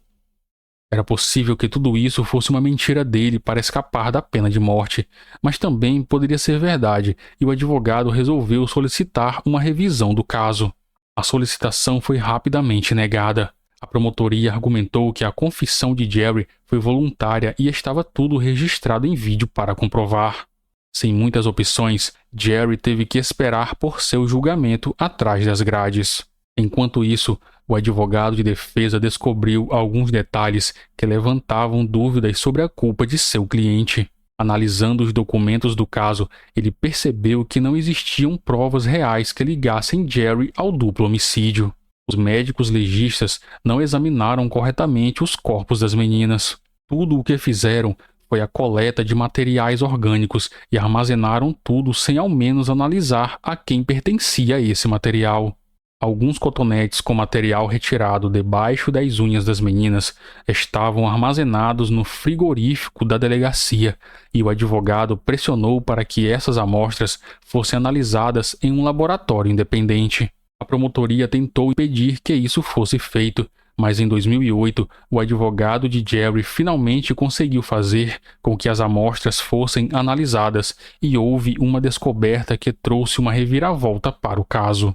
Era possível que tudo isso fosse uma mentira dele para escapar da pena de morte, mas também poderia ser verdade, e o advogado resolveu solicitar uma revisão do caso. A solicitação foi rapidamente negada. A promotoria argumentou que a confissão de Jerry foi voluntária e estava tudo registrado em vídeo para comprovar. Sem muitas opções, Jerry teve que esperar por seu julgamento atrás das grades. Enquanto isso, o advogado de defesa descobriu alguns detalhes que levantavam dúvidas sobre a culpa de seu cliente. Analisando os documentos do caso, ele percebeu que não existiam provas reais que ligassem Jerry ao duplo homicídio. Os médicos legistas não examinaram corretamente os corpos das meninas. Tudo o que fizeram foi a coleta de materiais orgânicos e armazenaram tudo sem ao menos analisar a quem pertencia esse material. Alguns cotonetes com material retirado debaixo das unhas das meninas estavam armazenados no frigorífico da delegacia e o advogado pressionou para que essas amostras fossem analisadas em um laboratório independente. A promotoria tentou impedir que isso fosse feito, mas em 2008 o advogado de Jerry finalmente conseguiu fazer com que as amostras fossem analisadas e houve uma descoberta que trouxe uma reviravolta para o caso.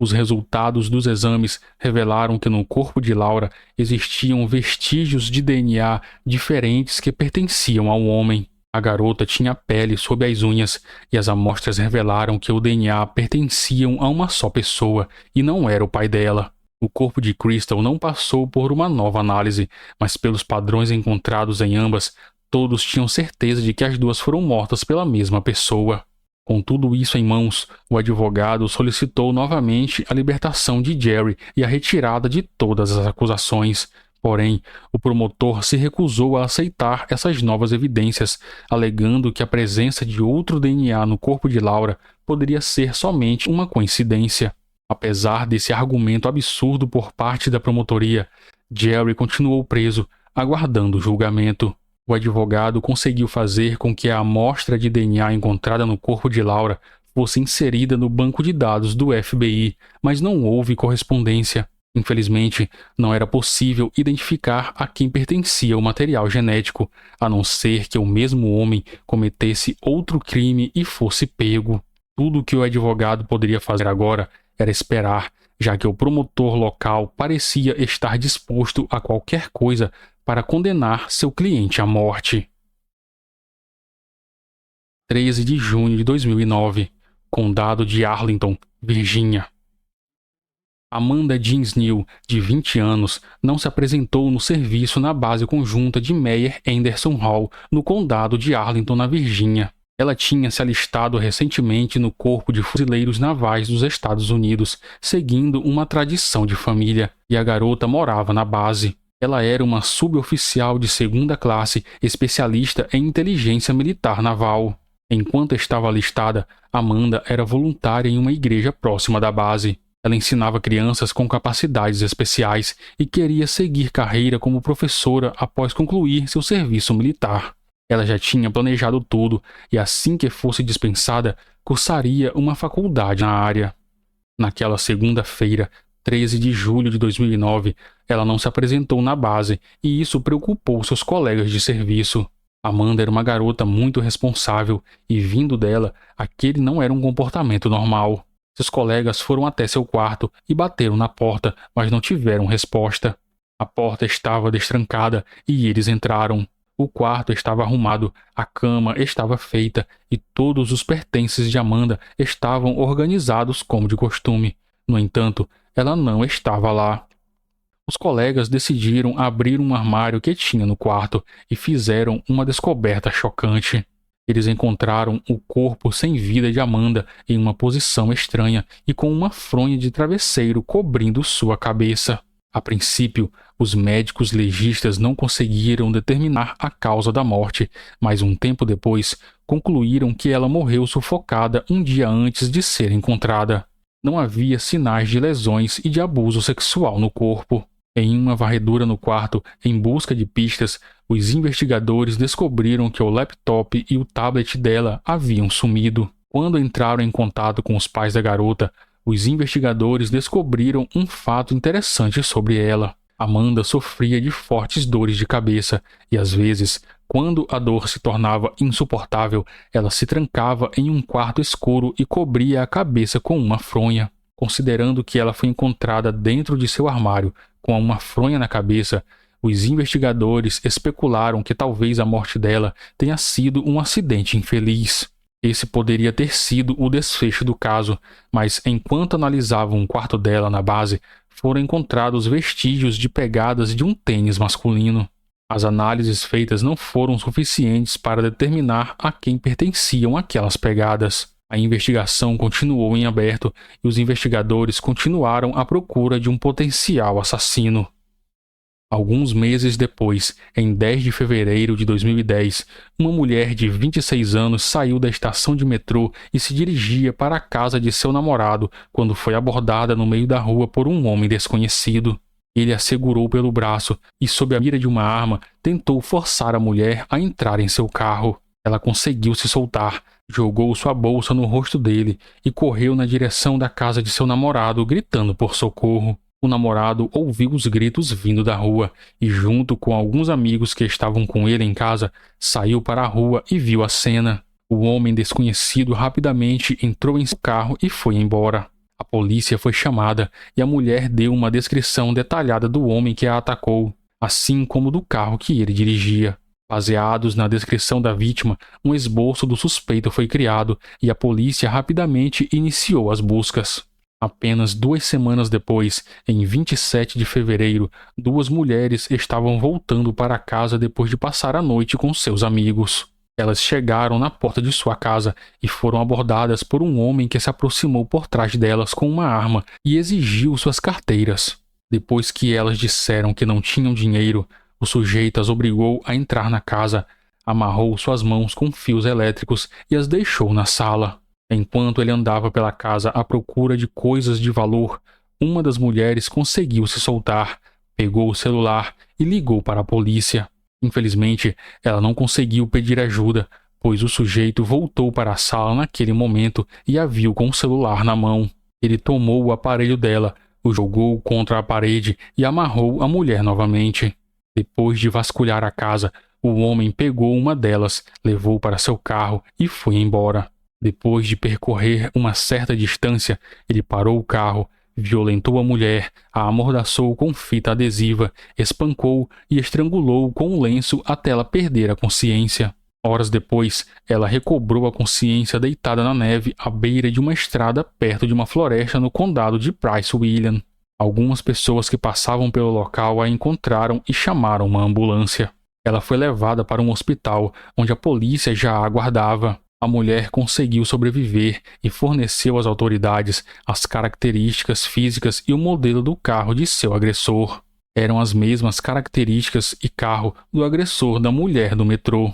Os resultados dos exames revelaram que no corpo de Laura existiam vestígios de DNA diferentes que pertenciam ao homem. A garota tinha pele sob as unhas e as amostras revelaram que o DNA pertenciam a uma só pessoa e não era o pai dela. O corpo de Crystal não passou por uma nova análise, mas pelos padrões encontrados em ambas, todos tinham certeza de que as duas foram mortas pela mesma pessoa. Com tudo isso em mãos, o advogado solicitou novamente a libertação de Jerry e a retirada de todas as acusações. Porém, o promotor se recusou a aceitar essas novas evidências, alegando que a presença de outro DNA no corpo de Laura poderia ser somente uma coincidência. Apesar desse argumento absurdo por parte da promotoria, Jerry continuou preso, aguardando o julgamento. O advogado conseguiu fazer com que a amostra de DNA encontrada no corpo de Laura fosse inserida no banco de dados do FBI, mas não houve correspondência. Infelizmente, não era possível identificar a quem pertencia o material genético, a não ser que o mesmo homem cometesse outro crime e fosse pego. Tudo o que o advogado poderia fazer agora era esperar, já que o promotor local parecia estar disposto a qualquer coisa para condenar seu cliente à morte. 13 de junho de 2009, Condado de Arlington, Virgínia. Amanda Jean Snell, de 20 anos, não se apresentou no serviço na base conjunta de Meyer Anderson Hall, no condado de Arlington, na Virgínia. Ela tinha se alistado recentemente no Corpo de Fuzileiros Navais dos Estados Unidos, seguindo uma tradição de família, e a garota morava na base. Ela era uma suboficial de segunda classe, especialista em inteligência militar naval. Enquanto estava alistada, Amanda era voluntária em uma igreja próxima da base. Ela ensinava crianças com capacidades especiais e queria seguir carreira como professora após concluir seu serviço militar. Ela já tinha planejado tudo e assim que fosse dispensada, cursaria uma faculdade na área. Naquela segunda-feira, 13 de julho de 2009, ela não se apresentou na base e isso preocupou seus colegas de serviço. Amanda era uma garota muito responsável e, vindo dela, aquele não era um comportamento normal. Seus colegas foram até seu quarto e bateram na porta, mas não tiveram resposta. A porta estava destrancada e eles entraram. O quarto estava arrumado, a cama estava feita e todos os pertences de Amanda estavam organizados como de costume. No entanto, ela não estava lá. Os colegas decidiram abrir um armário que tinha no quarto e fizeram uma descoberta chocante. Eles encontraram o corpo sem vida de Amanda em uma posição estranha e com uma fronha de travesseiro cobrindo sua cabeça. A princípio, os médicos legistas não conseguiram determinar a causa da morte, mas um tempo depois concluíram que ela morreu sufocada um dia antes de ser encontrada. Não havia sinais de lesões e de abuso sexual no corpo. Em uma varredura no quarto, em busca de pistas, os investigadores descobriram que o laptop e o tablet dela haviam sumido. Quando entraram em contato com os pais da garota, os investigadores descobriram um fato interessante sobre ela. Amanda sofria de fortes dores de cabeça e, às vezes, quando a dor se tornava insuportável, ela se trancava em um quarto escuro e cobria a cabeça com uma fronha. Considerando que ela foi encontrada dentro de seu armário com uma fronha na cabeça, os investigadores especularam que talvez a morte dela tenha sido um acidente infeliz. Esse poderia ter sido o desfecho do caso, mas enquanto analisavam o quarto dela na base, foram encontrados vestígios de pegadas de um tênis masculino. As análises feitas não foram suficientes para determinar a quem pertenciam aquelas pegadas. A investigação continuou em aberto e os investigadores continuaram à procura de um potencial assassino. Alguns meses depois, em 10 de fevereiro de 2010, uma mulher de 26 anos saiu da estação de metrô e se dirigia para a casa de seu namorado quando foi abordada no meio da rua por um homem desconhecido. Ele a segurou pelo braço e, sob a mira de uma arma, tentou forçar a mulher a entrar em seu carro. Ela conseguiu se soltar, jogou sua bolsa no rosto dele e correu na direção da casa de seu namorado, gritando por socorro. O namorado ouviu os gritos vindo da rua e, junto com alguns amigos que estavam com ele em casa, saiu para a rua e viu a cena. O homem desconhecido rapidamente entrou em seu carro e foi embora. A polícia foi chamada e a mulher deu uma descrição detalhada do homem que a atacou, assim como do carro que ele dirigia. Baseados na descrição da vítima, um esboço do suspeito foi criado e a polícia rapidamente iniciou as buscas. Apenas 2 semanas depois, em 27 de fevereiro, 2 mulheres estavam voltando para casa depois de passar a noite com seus amigos. Elas chegaram na porta de sua casa e foram abordadas por um homem que se aproximou por trás delas com uma arma e exigiu suas carteiras. Depois que elas disseram que não tinham dinheiro, o sujeito as obrigou a entrar na casa, amarrou suas mãos com fios elétricos e as deixou na sala. Enquanto ele andava pela casa à procura de coisas de valor, uma das mulheres conseguiu se soltar, pegou o celular e ligou para a polícia. Infelizmente, ela não conseguiu pedir ajuda, pois o sujeito voltou para a sala naquele momento e a viu com o celular na mão. Ele tomou o aparelho dela, o jogou contra a parede e amarrou a mulher novamente. Depois de vasculhar a casa, o homem pegou uma delas, levou para seu carro e foi embora. Depois de percorrer uma certa distância, ele parou o carro, violentou a mulher, a amordaçou com fita adesiva, espancou e estrangulou com um lenço até ela perder a consciência. Horas depois, ela recobrou a consciência deitada na neve à beira de uma estrada perto de uma floresta no condado de Prince William. Algumas pessoas que passavam pelo local a encontraram e chamaram uma ambulância. Ela foi levada para um hospital, onde a polícia já a aguardava. A mulher conseguiu sobreviver e forneceu às autoridades as características físicas e o modelo do carro de seu agressor. Eram as mesmas características e carro do agressor da mulher do metrô.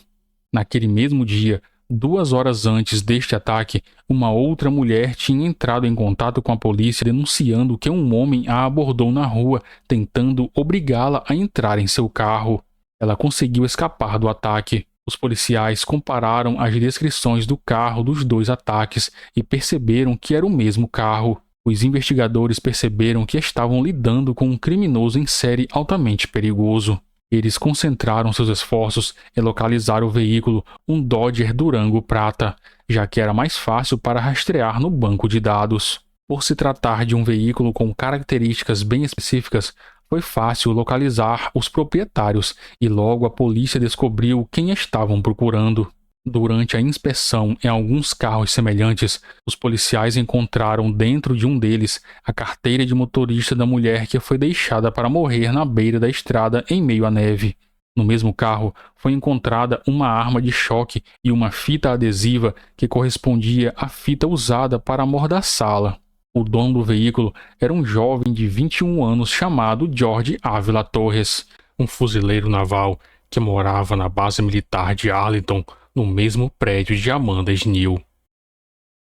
Naquele mesmo dia, 2 horas antes deste ataque, uma outra mulher tinha entrado em contato com a polícia denunciando que um homem a abordou na rua, tentando obrigá-la a entrar em seu carro. Ela conseguiu escapar do ataque. Os policiais compararam as descrições do carro dos dois ataques e perceberam que era o mesmo carro. Os investigadores perceberam que estavam lidando com um criminoso em série altamente perigoso. Eles concentraram seus esforços em localizar o veículo, um Dodge Durango prata, já que era mais fácil para rastrear no banco de dados. Por se tratar de um veículo com características bem específicas, foi fácil localizar os proprietários e logo a polícia descobriu quem estavam procurando. Durante a inspeção em alguns carros semelhantes, os policiais encontraram dentro de um deles a carteira de motorista da mulher que foi deixada para morrer na beira da estrada em meio à neve. No mesmo carro, foi encontrada uma arma de choque e uma fita adesiva que correspondia à fita usada para amordaçá-la. O dono do veículo era um jovem de 21 anos chamado George Ávila Torres, um fuzileiro naval que morava na base militar de Arlington, no mesmo prédio de Amanda Snell.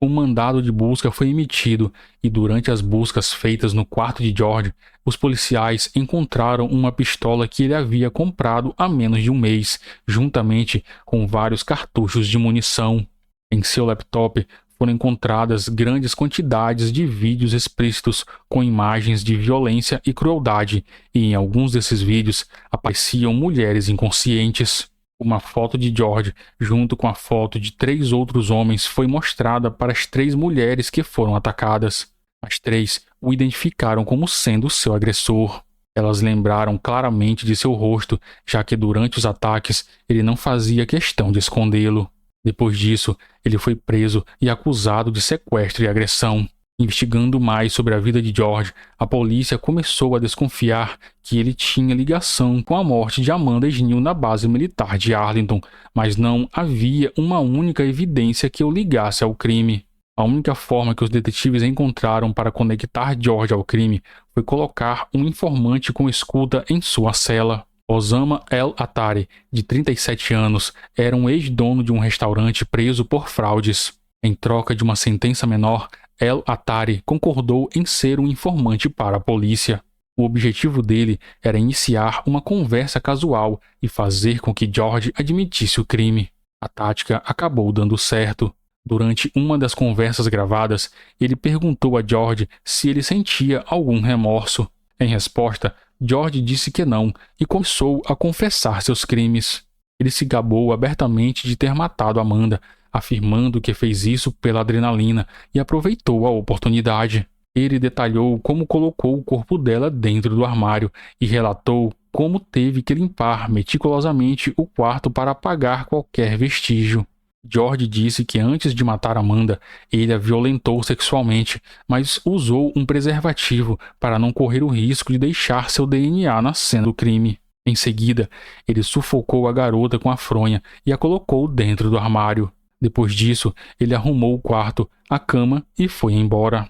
Um mandado de busca foi emitido e durante as buscas feitas no quarto de George, os policiais encontraram uma pistola que ele havia comprado há menos de um mês, juntamente com vários cartuchos de munição. Em seu laptop foram encontradas grandes quantidades de vídeos explícitos com imagens de violência e crueldade, e em alguns desses vídeos apareciam mulheres inconscientes. Uma foto de George, junto com a foto de 3 outros homens, foi mostrada para as 3 mulheres que foram atacadas. As 3 o identificaram como sendo seu agressor. Elas lembraram claramente de seu rosto, já que durante os ataques ele não fazia questão de escondê-lo. Depois disso, ele foi preso e acusado de sequestro e agressão. Investigando mais sobre a vida de George, a polícia começou a desconfiar que ele tinha ligação com a morte de Amanda Snell na base militar de Arlington, mas não havia uma única evidência que o ligasse ao crime. A única forma que os detetives encontraram para conectar George ao crime foi colocar um informante com escuta em sua cela. Osama El Attari, de 37 anos, era um ex-dono de um restaurante preso por fraudes. Em troca de uma sentença menor, El Attari concordou em ser um informante para a polícia. O objetivo dele era iniciar uma conversa casual e fazer com que George admitisse o crime. A tática acabou dando certo. Durante uma das conversas gravadas, ele perguntou a George se ele sentia algum remorso. Em resposta, George disse que não e começou a confessar seus crimes. Ele se gabou abertamente de ter matado Amanda, afirmando que fez isso pela adrenalina e aproveitou a oportunidade. Ele detalhou como colocou o corpo dela dentro do armário e relatou como teve que limpar meticulosamente o quarto para apagar qualquer vestígio. George disse que antes de matar Amanda, ele a violentou sexualmente, mas usou um preservativo para não correr o risco de deixar seu DNA na cena do crime. Em seguida, ele sufocou a garota com a fronha e a colocou dentro do armário. Depois disso, ele arrumou o quarto, a cama e foi embora.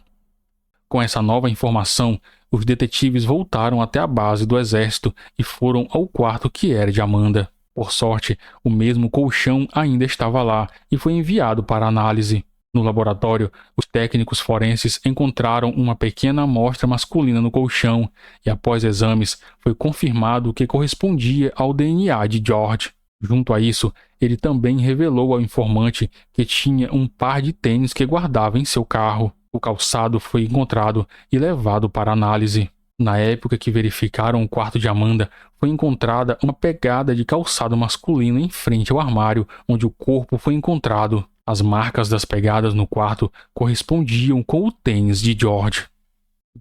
Com essa nova informação, os detetives voltaram até a base do exército e foram ao quarto que era de Amanda. Por sorte, o mesmo colchão ainda estava lá e foi enviado para análise. No laboratório, os técnicos forenses encontraram uma pequena amostra masculina no colchão e, após exames, foi confirmado que correspondia ao DNA de George. Junto a isso, ele também revelou ao informante que tinha um par de tênis que guardava em seu carro. O calçado foi encontrado e levado para análise. Na época que verificaram o quarto de Amanda, foi encontrada uma pegada de calçado masculino em frente ao armário onde o corpo foi encontrado. As marcas das pegadas no quarto correspondiam com o tênis de George.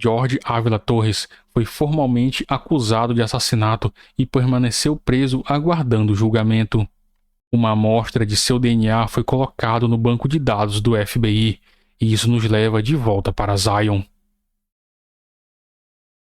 George Ávila Torres foi formalmente acusado de assassinato e permaneceu preso aguardando julgamento. Uma amostra de seu DNA foi colocada no banco de dados do FBI, e isso nos leva de volta para Zion.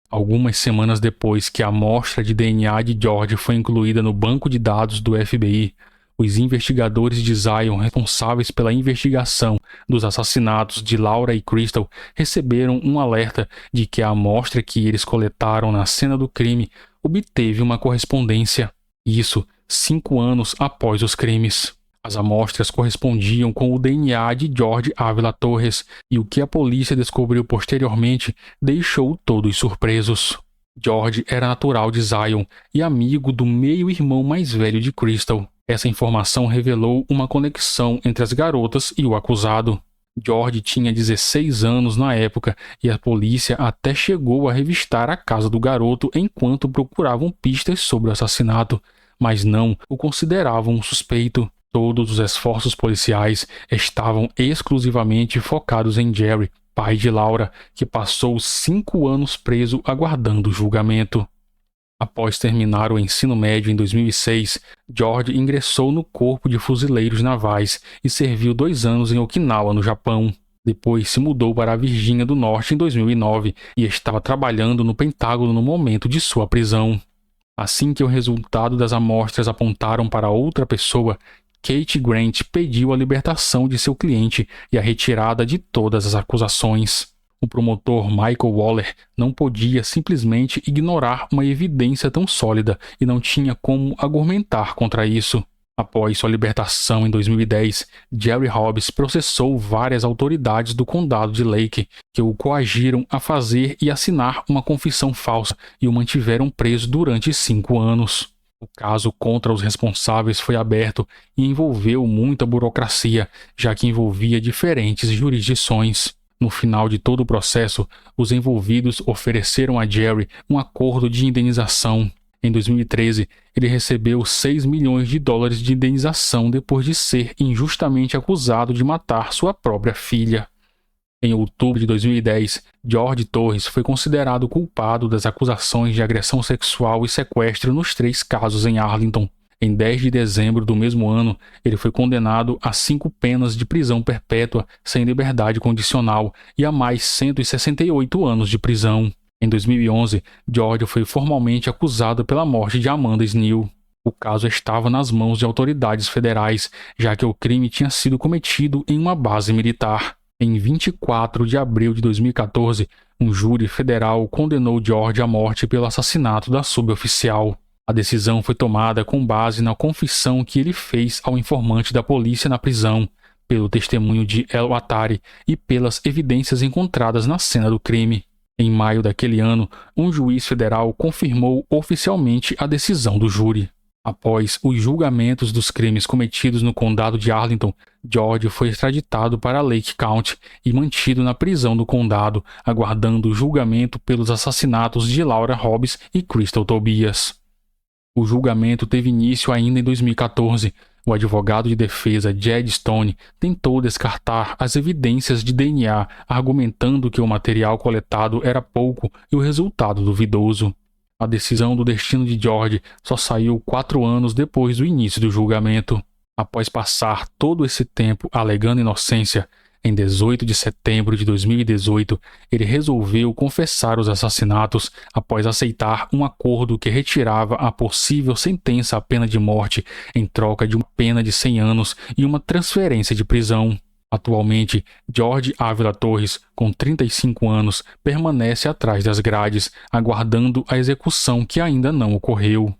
Algumas semanas depois que a amostra de DNA de George foi incluída no banco de dados do FBI, os investigadores de Zion responsáveis pela investigação dos assassinatos de Laura e Crystal receberam um alerta de que a amostra que eles coletaram na cena do crime obteve uma correspondência. Isso 5 anos após os crimes. As amostras correspondiam com o DNA de George Ávila Torres, e o que a polícia descobriu posteriormente deixou todos surpresos. George era natural de Zion e amigo do meio-irmão mais velho de Crystal. Essa informação revelou uma conexão entre as garotas e o acusado. George tinha 16 anos na época e a polícia até chegou a revistar a casa do garoto enquanto procuravam pistas sobre o assassinato, mas não o consideravam um suspeito. Todos os esforços policiais estavam exclusivamente focados em Jerry, pai de Laura, que passou 5 anos preso aguardando o julgamento. Após terminar o ensino médio em 2006, George ingressou no Corpo de Fuzileiros Navais e serviu 2 anos em Okinawa, no Japão. Depois se mudou para a Virgínia do Norte em 2009 e estava trabalhando no Pentágono no momento de sua prisão. Assim que o resultado das amostras apontaram para outra pessoa, Kate Grant pediu a libertação de seu cliente e a retirada de todas as acusações. O promotor Michael Waller não podia simplesmente ignorar uma evidência tão sólida e não tinha como argumentar contra isso. Após sua libertação em 2010, Jerry Hobbs processou várias autoridades do condado de Lake, que o coagiram a fazer e assinar uma confissão falsa e o mantiveram preso durante 5 anos. O caso contra os responsáveis foi aberto e envolveu muita burocracia, já que envolvia diferentes jurisdições. No final de todo o processo, os envolvidos ofereceram a Jerry um acordo de indenização. Em 2013, ele recebeu $6 milhões de indenização depois de ser injustamente acusado de matar sua própria filha. Em outubro de 2010, George Torres foi considerado culpado das acusações de agressão sexual e sequestro nos 3 casos em Arlington. Em 10 de dezembro do mesmo ano, ele foi condenado a 5 penas de prisão perpétua sem liberdade condicional e a mais 168 anos de prisão. Em 2011, George foi formalmente acusado pela morte de Amanda Snell. O caso estava nas mãos de autoridades federais, já que o crime tinha sido cometido em uma base militar. Em 24 de abril de 2014, um júri federal condenou George à morte pelo assassinato da suboficial. A decisão foi tomada com base na confissão que ele fez ao informante da polícia na prisão, pelo testemunho de El Attari e pelas evidências encontradas na cena do crime. Em maio daquele ano, um juiz federal confirmou oficialmente a decisão do júri. Após os julgamentos dos crimes cometidos no condado de Arlington, George foi extraditado para Lake County e mantido na prisão do condado, aguardando o julgamento pelos assassinatos de Laura Hobbs e Crystal Tobias. O julgamento teve início ainda em 2014. O advogado de defesa Jed Stone tentou descartar as evidências de DNA, argumentando que o material coletado era pouco e o resultado duvidoso. A decisão do destino de George só saiu 4 anos depois do início do julgamento. Após passar todo esse tempo alegando inocência, em 18 de setembro de 2018, ele resolveu confessar os assassinatos após aceitar um acordo que retirava a possível sentença à pena de morte em troca de uma pena de 100 anos e uma transferência de prisão. Atualmente, George Ávila Torres, com 35 anos, permanece atrás das grades, aguardando a execução que ainda não ocorreu.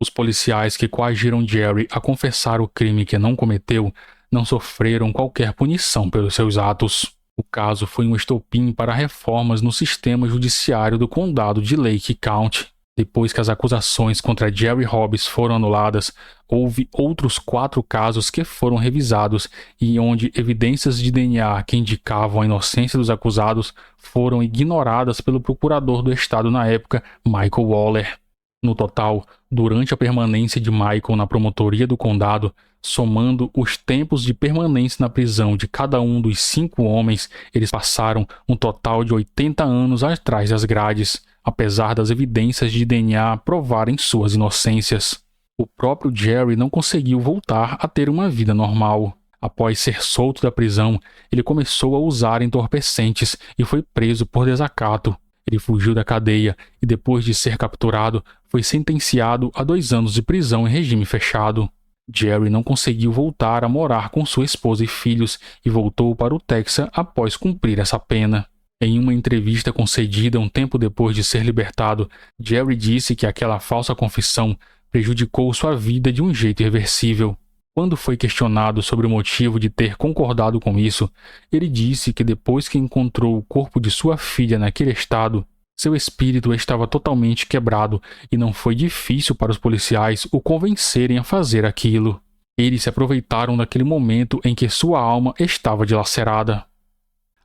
Os policiais que coagiram Jerry a confessar o crime que não cometeu não sofreram qualquer punição pelos seus atos. O caso foi um estopim para reformas no sistema judiciário do condado de Lake County. Depois que as acusações contra Jerry Hobbs foram anuladas, houve outros 4 casos que foram revisados e onde evidências de DNA que indicavam a inocência dos acusados foram ignoradas pelo procurador do estado na época, Michael Waller. No total, durante a permanência de Michael na promotoria do condado, somando os tempos de permanência na prisão de cada um dos 5 homens, eles passaram um total de 80 anos atrás das grades, apesar das evidências de DNA provarem suas inocências. O próprio Jerry não conseguiu voltar a ter uma vida normal. Após ser solto da prisão, ele começou a usar entorpecentes e foi preso por desacato. Ele fugiu da cadeia e, depois de ser capturado, foi sentenciado a 2 anos de prisão em regime fechado. Jerry não conseguiu voltar a morar com sua esposa e filhos e voltou para o Texas após cumprir essa pena. Em uma entrevista concedida um tempo depois de ser libertado, Jerry disse que aquela falsa confissão prejudicou sua vida de um jeito irreversível. Quando foi questionado sobre o motivo de ter concordado com isso, ele disse que depois que encontrou o corpo de sua filha naquele estado, Seu espírito estava totalmente quebrado e não foi difícil para os policiais o convencerem a fazer aquilo. Eles se aproveitaram daquele momento em que sua alma estava dilacerada.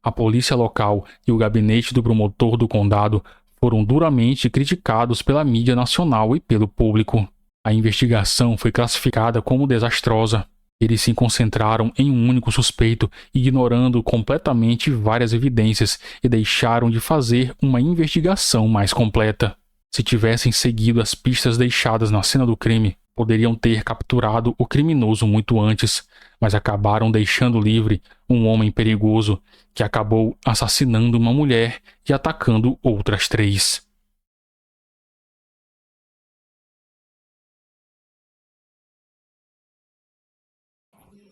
A polícia local e o gabinete do promotor do condado foram duramente criticados pela mídia nacional e pelo público. A investigação foi classificada como desastrosa. Eles se concentraram em um único suspeito, ignorando completamente várias evidências e deixaram de fazer uma investigação mais completa. Se tivessem seguido as pistas deixadas na cena do crime, poderiam ter capturado o criminoso muito antes, mas acabaram deixando livre um homem perigoso que acabou assassinando uma mulher e atacando outras 3.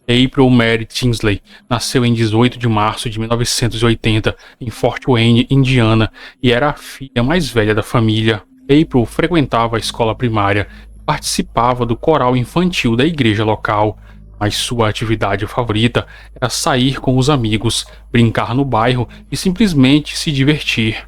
April Mary Tinsley nasceu em 18 de março de 1980 em Fort Wayne, Indiana, e era a filha mais velha da família. April frequentava a escola primária e participava do coral infantil da igreja local, mas sua atividade favorita era sair com os amigos, brincar no bairro e simplesmente se divertir.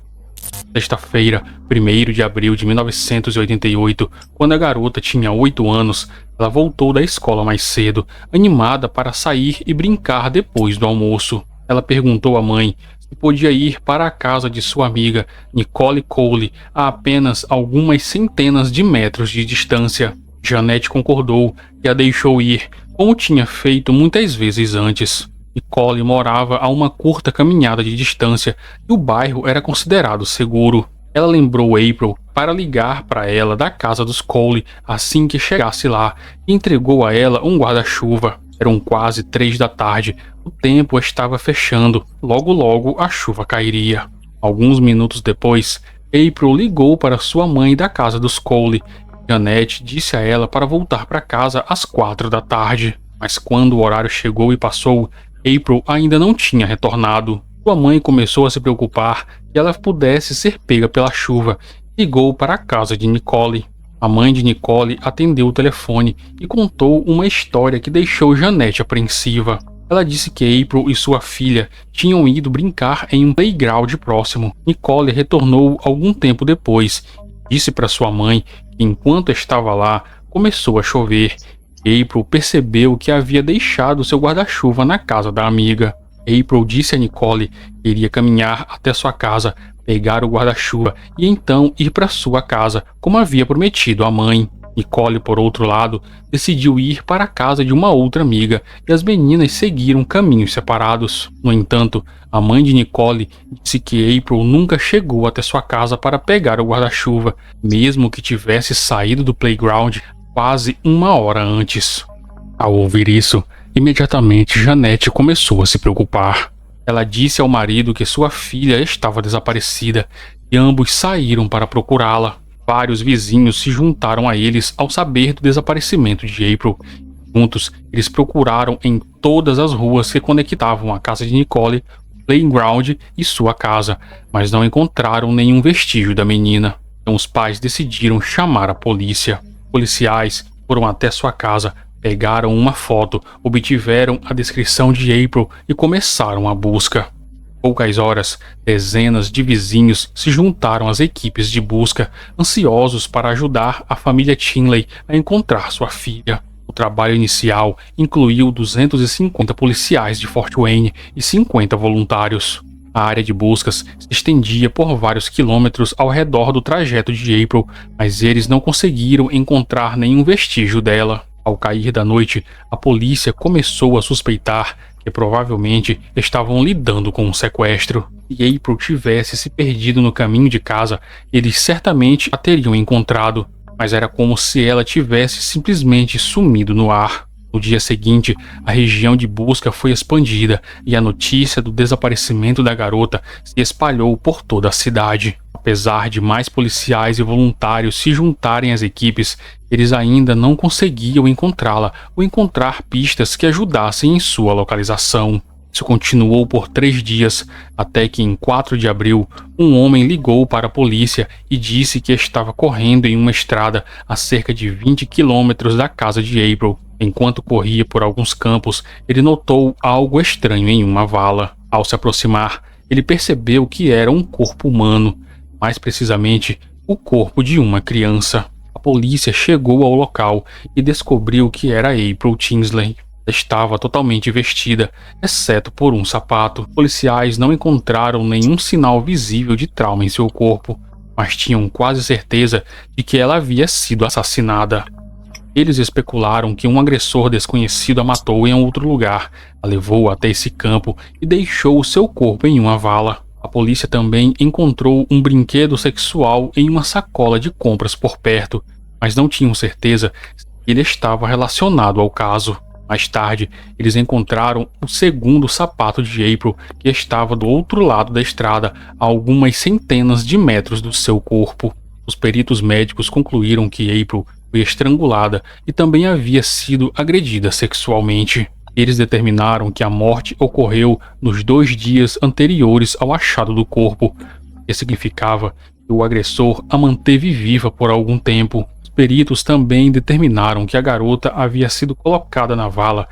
Sexta-feira, 1º de abril de 1988, quando a garota tinha 8 anos, ela voltou da escola mais cedo, animada para sair e brincar depois do almoço. Ela perguntou à mãe se podia ir para a casa de sua amiga, Nicole Cole, a apenas algumas centenas de metros de distância. Jeanette concordou e a deixou ir, como tinha feito muitas vezes antes. Nicole morava a uma curta caminhada de distância e o bairro era considerado seguro. Ela lembrou April para ligar para ela da casa dos Cole assim que chegasse lá e entregou a ela um guarda-chuva. Eram quase 3 da tarde, o tempo estava fechando, logo a chuva cairia. Alguns minutos depois, April ligou para sua mãe da casa dos Cole. Jeanette disse a ela para voltar para casa às 4 da tarde, mas quando o horário chegou e passou, April ainda não tinha retornado. Sua mãe começou a se preocupar que ela pudesse ser pega pela chuva e ligou para a casa de Nicole. A mãe de Nicole atendeu o telefone e contou uma história que deixou Jeanette apreensiva. Ela disse que April e sua filha tinham ido brincar em um playground próximo. Nicole retornou algum tempo depois e disse para sua mãe que enquanto estava lá, começou a chover. April percebeu que havia deixado seu guarda-chuva na casa da amiga. April disse a Nicole que iria caminhar até sua casa, pegar o guarda-chuva e então ir para sua casa, como havia prometido à mãe. Nicole, por outro lado, decidiu ir para a casa de uma outra amiga e as meninas seguiram caminhos separados. No entanto, a mãe de Nicole disse que April nunca chegou até sua casa para pegar o guarda-chuva, mesmo que tivesse saído do playground quase 1 hora antes. Ao ouvir isso, imediatamente Jeanette começou a se preocupar. Ela disse ao marido que sua filha estava desaparecida e ambos saíram para procurá-la. Vários vizinhos se juntaram a eles ao saber do desaparecimento de April. Juntos, eles procuraram em todas as ruas que conectavam a casa de Nicole, o playground e sua casa, mas não encontraram nenhum vestígio da menina. Então os pais decidiram chamar a polícia. Policiais foram até sua casa, pegaram uma foto, obtiveram a descrição de April e começaram a busca. Poucas horas, dezenas de vizinhos se juntaram às equipes de busca, ansiosos para ajudar a família Tinsley a encontrar sua filha. O trabalho inicial incluiu 250 policiais de Fort Wayne e 50 voluntários. A área de buscas se estendia por vários quilômetros ao redor do trajeto de April, mas eles não conseguiram encontrar nenhum vestígio dela. Ao cair da noite, a polícia começou a suspeitar que provavelmente estavam lidando com um sequestro. Se April tivesse se perdido no caminho de casa, eles certamente a teriam encontrado, mas era como se ela tivesse simplesmente sumido no ar. No dia seguinte, a região de busca foi expandida e a notícia do desaparecimento da garota se espalhou por toda a cidade. Apesar de mais policiais e voluntários se juntarem às equipes, eles ainda não conseguiam encontrá-la ou encontrar pistas que ajudassem em sua localização. Isso continuou por 3 dias, até que em 4 de abril, um homem ligou para a polícia e disse que estava correndo em uma estrada a cerca de 20 quilômetros da casa de April. Enquanto corria por alguns campos, ele notou algo estranho em uma vala. Ao se aproximar, ele percebeu que era um corpo humano. mais precisamente o corpo de uma criança. A polícia chegou ao local e descobriu que era April Tinsley. Estava totalmente vestida, exceto por um sapato. Policiais não encontraram nenhum sinal visível de trauma em seu corpo, mas tinham quase certeza de que ela havia sido assassinada. Eles especularam que um agressor desconhecido a matou em outro lugar, a levou até esse campo e deixou o seu corpo em uma vala. A polícia também encontrou um brinquedo sexual em uma sacola de compras por perto, mas não tinham certeza se ele estava relacionado ao caso. Mais tarde, eles encontraram o segundo sapato de April, que estava do outro lado da estrada, a algumas centenas de metros do seu corpo. Os peritos médicos concluíram que April foi estrangulada e também havia sido agredida sexualmente. Eles determinaram que a morte ocorreu nos 2 dias anteriores ao achado do corpo, o que significava que o agressor a manteve viva por algum tempo. Os peritos também determinaram que a garota havia sido colocada na vala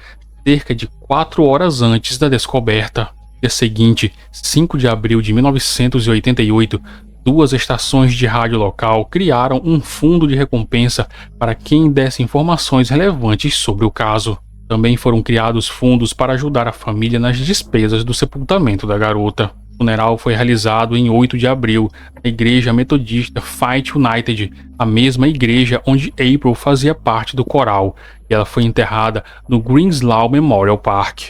cerca de 4 horas antes da descoberta. No dia seguinte, 5 de abril de 1988, 2 estações de rádio local criaram um fundo de recompensa para quem desse informações relevantes sobre o caso. Também foram criados fundos para ajudar a família nas despesas do sepultamento da garota. O funeral foi realizado em 8 de abril, na igreja metodista Fight United, a mesma igreja onde April fazia parte do coral, e ela foi enterrada no Greenslaw Memorial Park.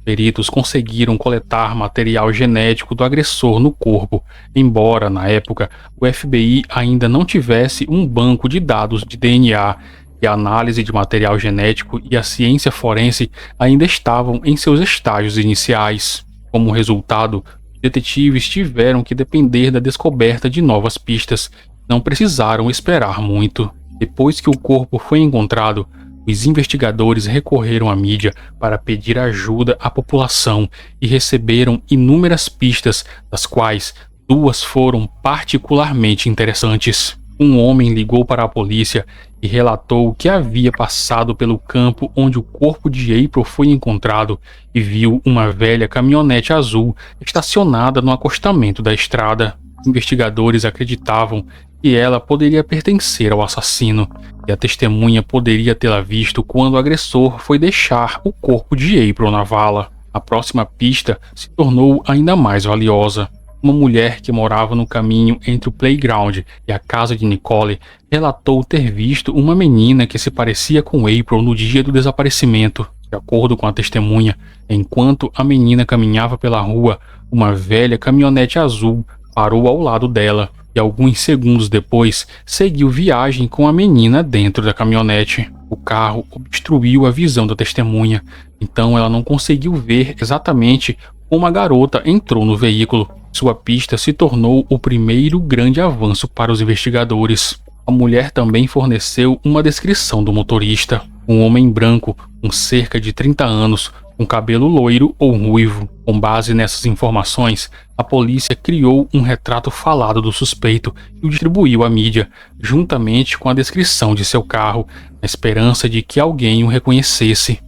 Peritos conseguiram coletar material genético do agressor no corpo, embora, na época, o FBI ainda não tivesse um banco de dados de DNA, e a análise de material genético e a ciência forense ainda estavam em seus estágios iniciais. Como resultado, os detetives tiveram que depender da descoberta de novas pistas, não precisaram esperar muito. Depois que o corpo foi encontrado, os investigadores recorreram à mídia para pedir ajuda à população e receberam inúmeras pistas, das quais 2 foram particularmente interessantes. Um homem ligou para a polícia e relatou que havia passado pelo campo onde o corpo de April foi encontrado e viu uma velha caminhonete azul estacionada no acostamento da estrada. Investigadores acreditavam que ela poderia pertencer ao assassino, e a testemunha poderia tê-la visto quando o agressor foi deixar o corpo de April na vala. A próxima pista se tornou ainda mais valiosa. Uma mulher que morava no caminho entre o playground e a casa de Nicole relatou ter visto uma menina que se parecia com April no dia do desaparecimento. De acordo com a testemunha, enquanto a menina caminhava pela rua, uma velha caminhonete azul parou ao lado dela e alguns segundos depois seguiu viagem com a menina dentro da caminhonete. O carro obstruiu a visão da testemunha, então ela não conseguiu ver exatamente como a garota entrou no veículo. Sua pista se tornou o primeiro grande avanço para os investigadores. A mulher também forneceu uma descrição do motorista: um homem branco com cerca de 30 anos, com cabelo loiro ou ruivo. Com base nessas informações, a polícia criou um retrato falado do suspeito e o distribuiu à mídia, juntamente com a descrição de seu carro, na esperança de que alguém o reconhecesse.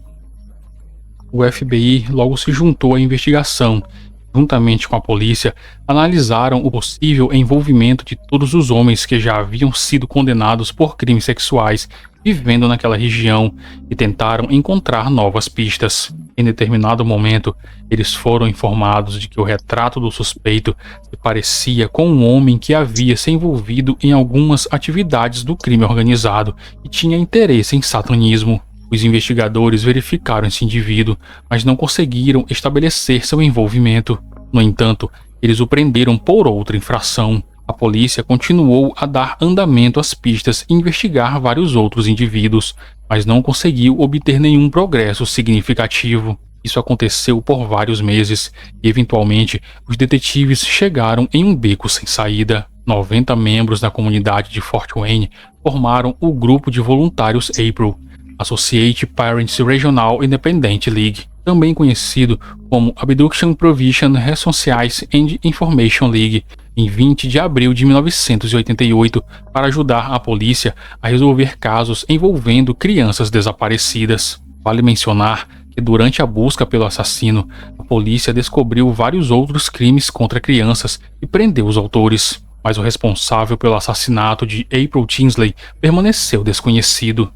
O FBI logo se juntou à investigação. Juntamente com a polícia, analisaram o possível envolvimento de todos os homens que já haviam sido condenados por crimes sexuais vivendo naquela região e tentaram encontrar novas pistas. Em determinado momento, eles foram informados de que o retrato do suspeito se parecia com um homem que havia se envolvido em algumas atividades do crime organizado e tinha interesse em satanismo. Os investigadores verificaram esse indivíduo, mas não conseguiram estabelecer seu envolvimento. No entanto, eles o prenderam por outra infração. A polícia continuou a dar andamento às pistas e investigar vários outros indivíduos, mas não conseguiu obter nenhum progresso significativo. Isso aconteceu por vários meses e, eventualmente, os detetives chegaram em um beco sem saída. 90 membros da comunidade de Fort Wayne formaram o grupo de voluntários April, Associate Parents Regional Independent League, também conhecido como Abduction Prevention Resources and Information League, em 20 de abril de 1988, para ajudar a polícia a resolver casos envolvendo crianças desaparecidas. Vale mencionar que durante a busca pelo assassino, a polícia descobriu vários outros crimes contra crianças e prendeu os autores. mas o responsável pelo assassinato de April Tinsley permaneceu desconhecido.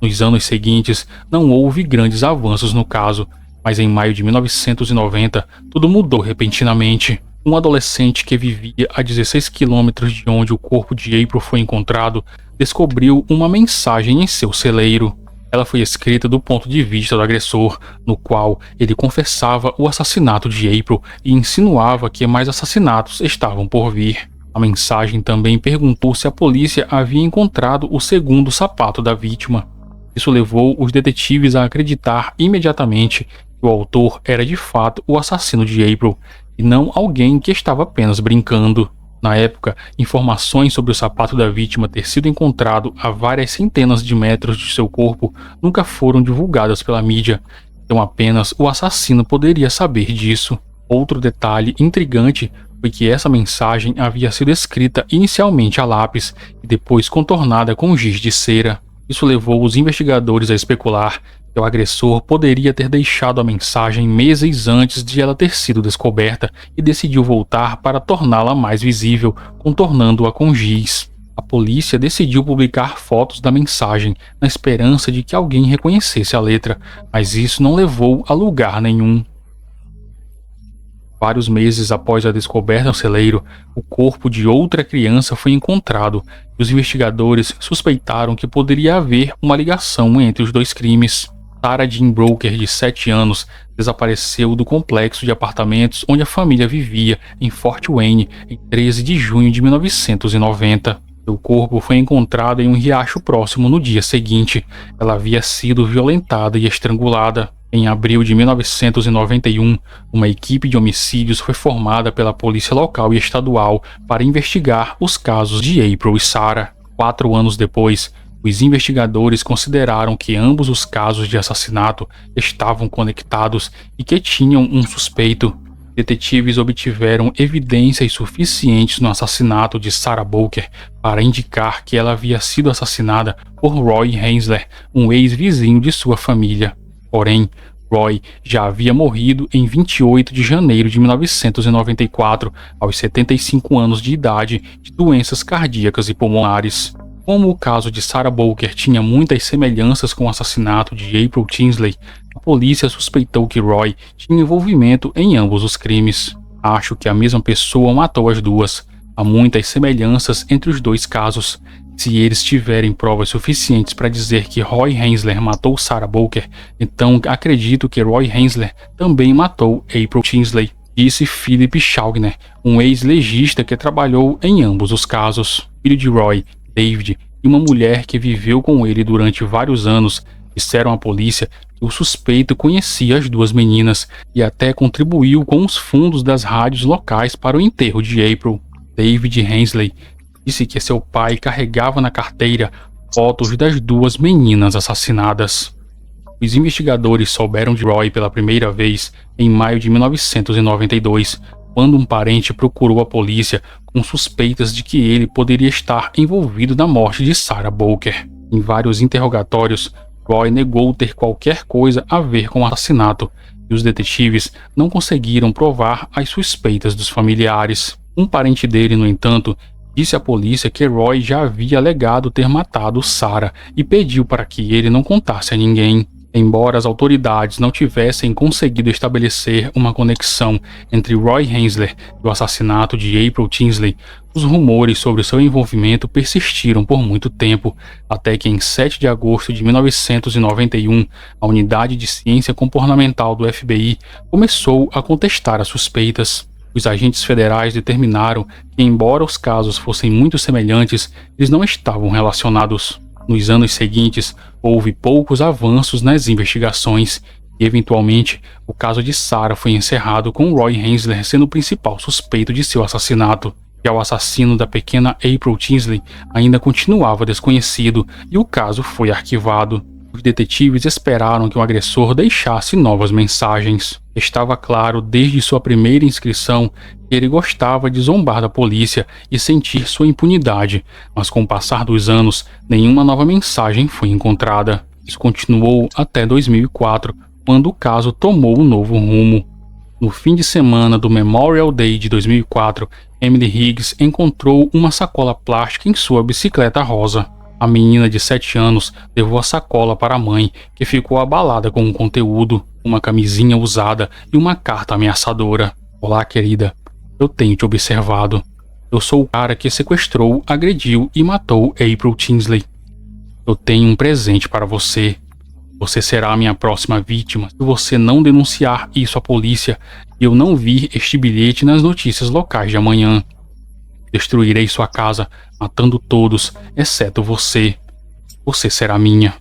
Nos anos seguintes, não houve grandes avanços no caso, mas em maio de 1990, tudo mudou repentinamente. Um adolescente que vivia a 16 quilômetros de onde o corpo de April foi encontrado descobriu uma mensagem em seu celeiro. Ela foi escrita do ponto de vista do agressor, no qual ele confessava o assassinato de April e insinuava que mais assassinatos estavam por vir. A mensagem também perguntou se a polícia havia encontrado o segundo sapato da vítima. Isso levou os detetives a acreditar imediatamente que o autor era de fato o assassino de April, e não alguém que estava apenas brincando. Na época, informações sobre o sapato da vítima ter sido encontrado a várias centenas de metros de seu corpo nunca foram divulgadas pela mídia, então apenas o assassino poderia saber disso. Outro detalhe intrigante foi que essa mensagem havia sido escrita inicialmente a lápis e depois contornada com giz de cera. Isso levou os investigadores a especular que o agressor poderia ter deixado a mensagem meses antes de ela ter sido descoberta e decidiu voltar para torná-la mais visível, contornando-a com giz. A polícia decidiu publicar fotos da mensagem, na esperança de que alguém reconhecesse a letra, mas isso não levou a lugar nenhum. Vários meses após a descoberta no celeiro, o corpo de outra criança foi encontrado e os investigadores suspeitaram que poderia haver uma ligação entre os dois crimes. Sarah Jean Broker, de 7 anos, desapareceu do complexo de apartamentos onde a família vivia, em Fort Wayne, em 13 de junho de 1990. Seu corpo foi encontrado em um riacho próximo no dia seguinte. Ela havia sido violentada e estrangulada. Em abril de 1991, uma equipe de homicídios foi formada pela polícia local e estadual para investigar os casos de April e Sarah. 4 anos depois, os investigadores consideraram que ambos os casos de assassinato estavam conectados e que tinham um suspeito. Detetives obtiveram evidências suficientes no assassinato de Sarah Bowker para indicar que ela havia sido assassinada por Roy Hensler, um ex-vizinho de sua família. Porém, Roy já havia morrido em 28 de janeiro de 1994, aos 75 anos de idade, de doenças cardíacas e pulmonares. Como o caso de Sarah Bowker tinha muitas semelhanças com o assassinato de April Tinsley, a polícia suspeitou que Roy tinha envolvimento em ambos os crimes. Acho que a mesma pessoa matou as duas. Há muitas semelhanças entre os dois casos. Se eles tiverem provas suficientes para dizer que Roy Hensler matou Sarah Bowker, então acredito que Roy Hensler também matou April Tinsley, disse Philip Schaugner, um ex-legista que trabalhou em ambos os casos. Filho de Roy, David, e uma mulher que viveu com ele durante vários anos disseram à polícia que o suspeito conhecia as duas meninas e até contribuiu com os fundos das rádios locais para o enterro de April. David Hensley disse que seu pai carregava na carteira fotos das duas meninas assassinadas. Os investigadores souberam de Roy pela primeira vez em maio de 1992, quando um parente procurou a polícia com suspeitas de que ele poderia estar envolvido na morte de Sarah Bowker. Em vários interrogatórios, Roy negou ter qualquer coisa a ver com o assassinato, e os detetives não conseguiram provar as suspeitas dos familiares. Um parente dele, no entanto, disse à polícia que Roy já havia alegado ter matado Sarah e pediu para que ele não contasse a ninguém. Embora as autoridades não tivessem conseguido estabelecer uma conexão entre Roy Hensler e o assassinato de April Tinsley, os rumores sobre seu envolvimento persistiram por muito tempo, até que em 7 de agosto de 1991, a Unidade de Ciência Comportamental do FBI começou a contestar as suspeitas. Os agentes federais determinaram que, embora os casos fossem muito semelhantes, eles não estavam relacionados. Nos anos seguintes, houve poucos avanços nas investigações e, eventualmente, o caso de Sarah foi encerrado com Roy Hensler sendo o principal suspeito de seu assassinato. Já o assassino da pequena April Tinsley ainda continuava desconhecido e o caso foi arquivado. Os detetives esperaram que o agressor deixasse novas mensagens. Estava claro desde sua primeira inscrição que ele gostava de zombar da polícia e sentir sua impunidade, mas com o passar dos anos, nenhuma nova mensagem foi encontrada. Isso continuou até 2004, quando o caso tomou um novo rumo. No fim de semana do Memorial Day de 2004, Emily Higgs encontrou uma sacola plástica em sua bicicleta rosa. A menina de 7 anos levou a sacola para a mãe, que ficou abalada com o conteúdo, uma camisinha usada e uma carta ameaçadora. Olá, querida. Eu tenho te observado. Eu sou o cara que sequestrou, agrediu e matou April Tinsley. Eu tenho um presente para você. Você será a minha próxima vítima se você não denunciar isso à polícia e eu não vir este bilhete nas notícias locais de amanhã. Destruirei sua casa, matando todos, exceto você. Você será minha.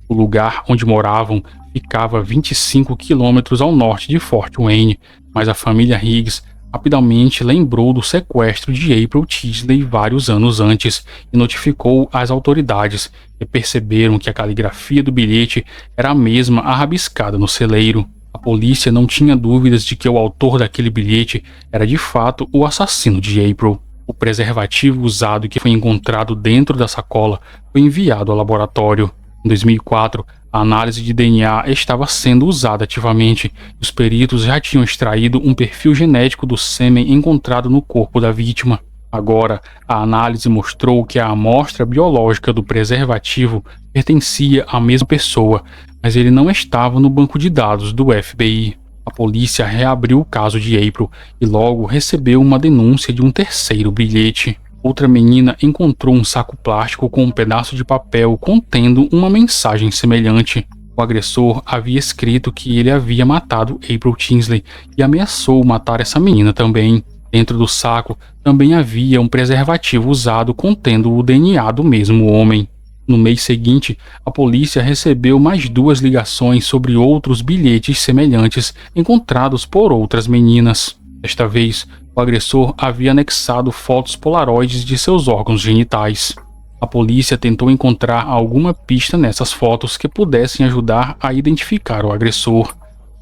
O lugar onde moravam ficava a 25 quilômetros ao norte de Fort Wayne, mas a família Higgs rapidamente lembrou do sequestro de April Tinsley vários anos antes e notificou as autoridades, que perceberam que a caligrafia do bilhete era a mesma rabiscada no celeiro. A polícia não tinha dúvidas de que o autor daquele bilhete era de fato o assassino de April. O preservativo usado que foi encontrado dentro da sacola foi enviado ao laboratório. Em 2004, a análise de DNA estava sendo usada ativamente e os peritos já tinham extraído um perfil genético do sêmen encontrado no corpo da vítima. Agora, a análise mostrou que a amostra biológica do preservativo pertencia à mesma pessoa, mas ele não estava no banco de dados do FBI. A polícia reabriu o caso de April e logo recebeu uma denúncia de um terceiro bilhete. Outra menina encontrou um saco plástico com um pedaço de papel contendo uma mensagem semelhante. O agressor havia escrito que ele havia matado April Tinsley e ameaçou matar essa menina também. Dentro do saco também havia um preservativo usado contendo o DNA do mesmo homem. No mês seguinte, a polícia recebeu mais 2 ligações sobre outros bilhetes semelhantes encontrados por outras meninas. Desta vez, o agressor havia anexado fotos polaroides de seus órgãos genitais. A polícia tentou encontrar alguma pista nessas fotos que pudessem ajudar a identificar o agressor,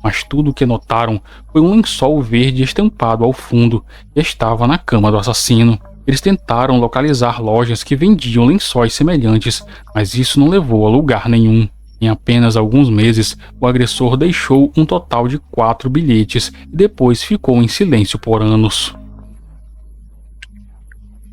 mas tudo o que notaram foi um lençol verde estampado ao fundo que estava na cama do assassino. Eles tentaram localizar lojas que vendiam lençóis semelhantes, mas isso não levou a lugar nenhum. Em apenas alguns meses, o agressor deixou um total de 4 bilhetes e depois ficou em silêncio por anos.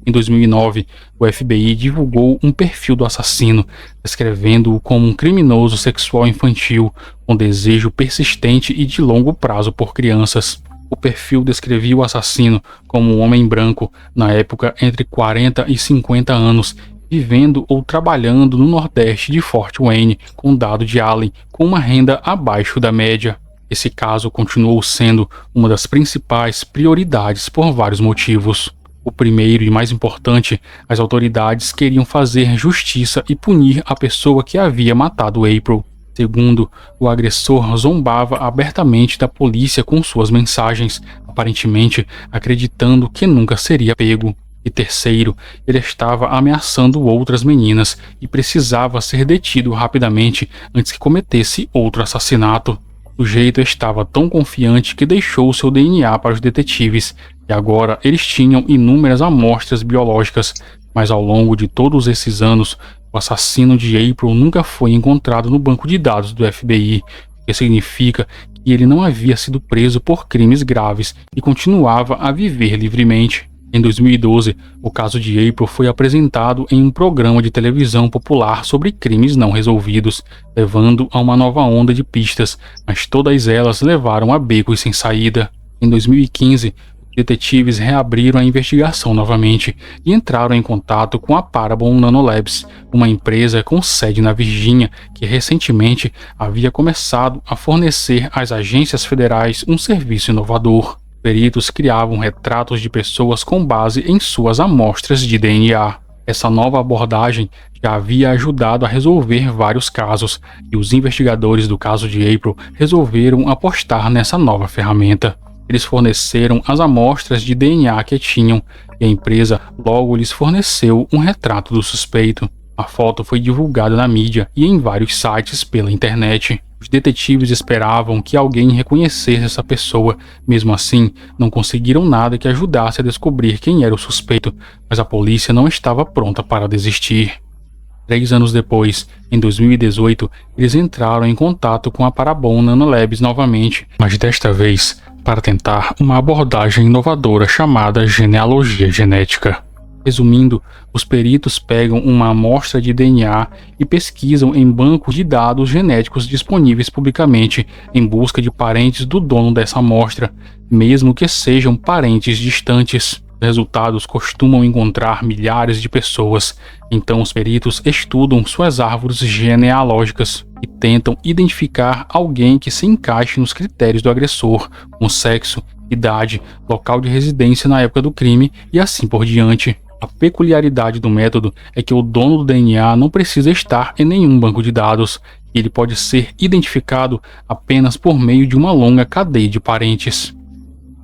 Em 2009, o FBI divulgou um perfil do assassino, descrevendo-o como um criminoso sexual infantil com desejo persistente e de longo prazo por crianças. O perfil descrevia o assassino como um homem branco, na época entre 40 e 50 anos, vivendo ou trabalhando no nordeste de Fort Wayne, condado de Allen, com uma renda abaixo da média. Esse caso continuou sendo uma das principais prioridades por vários motivos. O primeiro e mais importante, as autoridades queriam fazer justiça e punir a pessoa que havia matado April. Segundo, o agressor zombava abertamente da polícia com suas mensagens, aparentemente acreditando que nunca seria pego. E terceiro, ele estava ameaçando outras meninas e precisava ser detido rapidamente antes que cometesse outro assassinato. O sujeito estava tão confiante que deixou seu DNA para os detetives, e agora eles tinham inúmeras amostras biológicas, mas ao longo de todos esses anos, o assassino de April nunca foi encontrado no banco de dados do FBI, o que significa que ele não havia sido preso por crimes graves e continuava a viver livremente. Em 2012, o caso de April foi apresentado em um programa de televisão popular sobre crimes não resolvidos, levando a uma nova onda de pistas, mas todas elas levaram a becos sem saída. Em 2015, detetives reabriram a investigação novamente e entraram em contato com a Parabon Nanolabs, uma empresa com sede na Virgínia que recentemente havia começado a fornecer às agências federais um serviço inovador. Peritos criavam retratos de pessoas com base em suas amostras de DNA. Essa nova abordagem já havia ajudado a resolver vários casos, e os investigadores do caso de April resolveram apostar nessa nova ferramenta. Eles forneceram as amostras de DNA que tinham, e a empresa logo lhes forneceu um retrato do suspeito. A foto foi divulgada na mídia e em vários sites pela internet. Os detetives esperavam que alguém reconhecesse essa pessoa. Mesmo assim, não conseguiram nada que ajudasse a descobrir quem era o suspeito, mas a polícia não estava pronta para desistir. 3 anos depois, em 2018, eles entraram em contato com a Parabon Nanolabs novamente, mas desta vez para tentar uma abordagem inovadora chamada genealogia genética. Resumindo, os peritos pegam uma amostra de DNA e pesquisam em bancos de dados genéticos disponíveis publicamente em busca de parentes do dono dessa amostra, mesmo que sejam parentes distantes. Os resultados costumam encontrar milhares de pessoas, então os peritos estudam suas árvores genealógicas e tentam identificar alguém que se encaixe nos critérios do agressor, com sexo, idade, local de residência na época do crime e assim por diante. A peculiaridade do método é que o dono do DNA não precisa estar em nenhum banco de dados, e ele pode ser identificado apenas por meio de uma longa cadeia de parentes.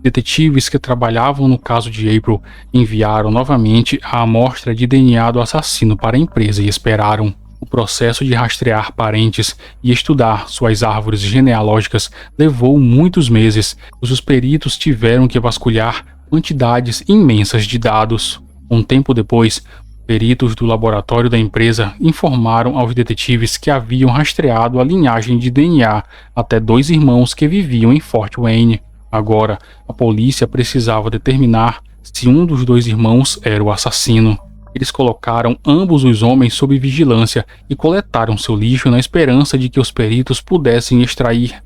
Detetives que trabalhavam no caso de April enviaram novamente a amostra de DNA do assassino para a empresa e esperaram. O processo de rastrear parentes e estudar suas árvores genealógicas levou muitos meses, pois os peritos tiveram que vasculhar quantidades imensas de dados. Um tempo depois, peritos do laboratório da empresa informaram aos detetives que haviam rastreado a linhagem de DNA até 2 irmãos que viviam em Fort Wayne. Agora, a polícia precisava determinar se um dos 2 irmãos era o assassino. Eles colocaram ambos os homens sob vigilância e coletaram seu lixo na esperança de que os peritos pudessem extrair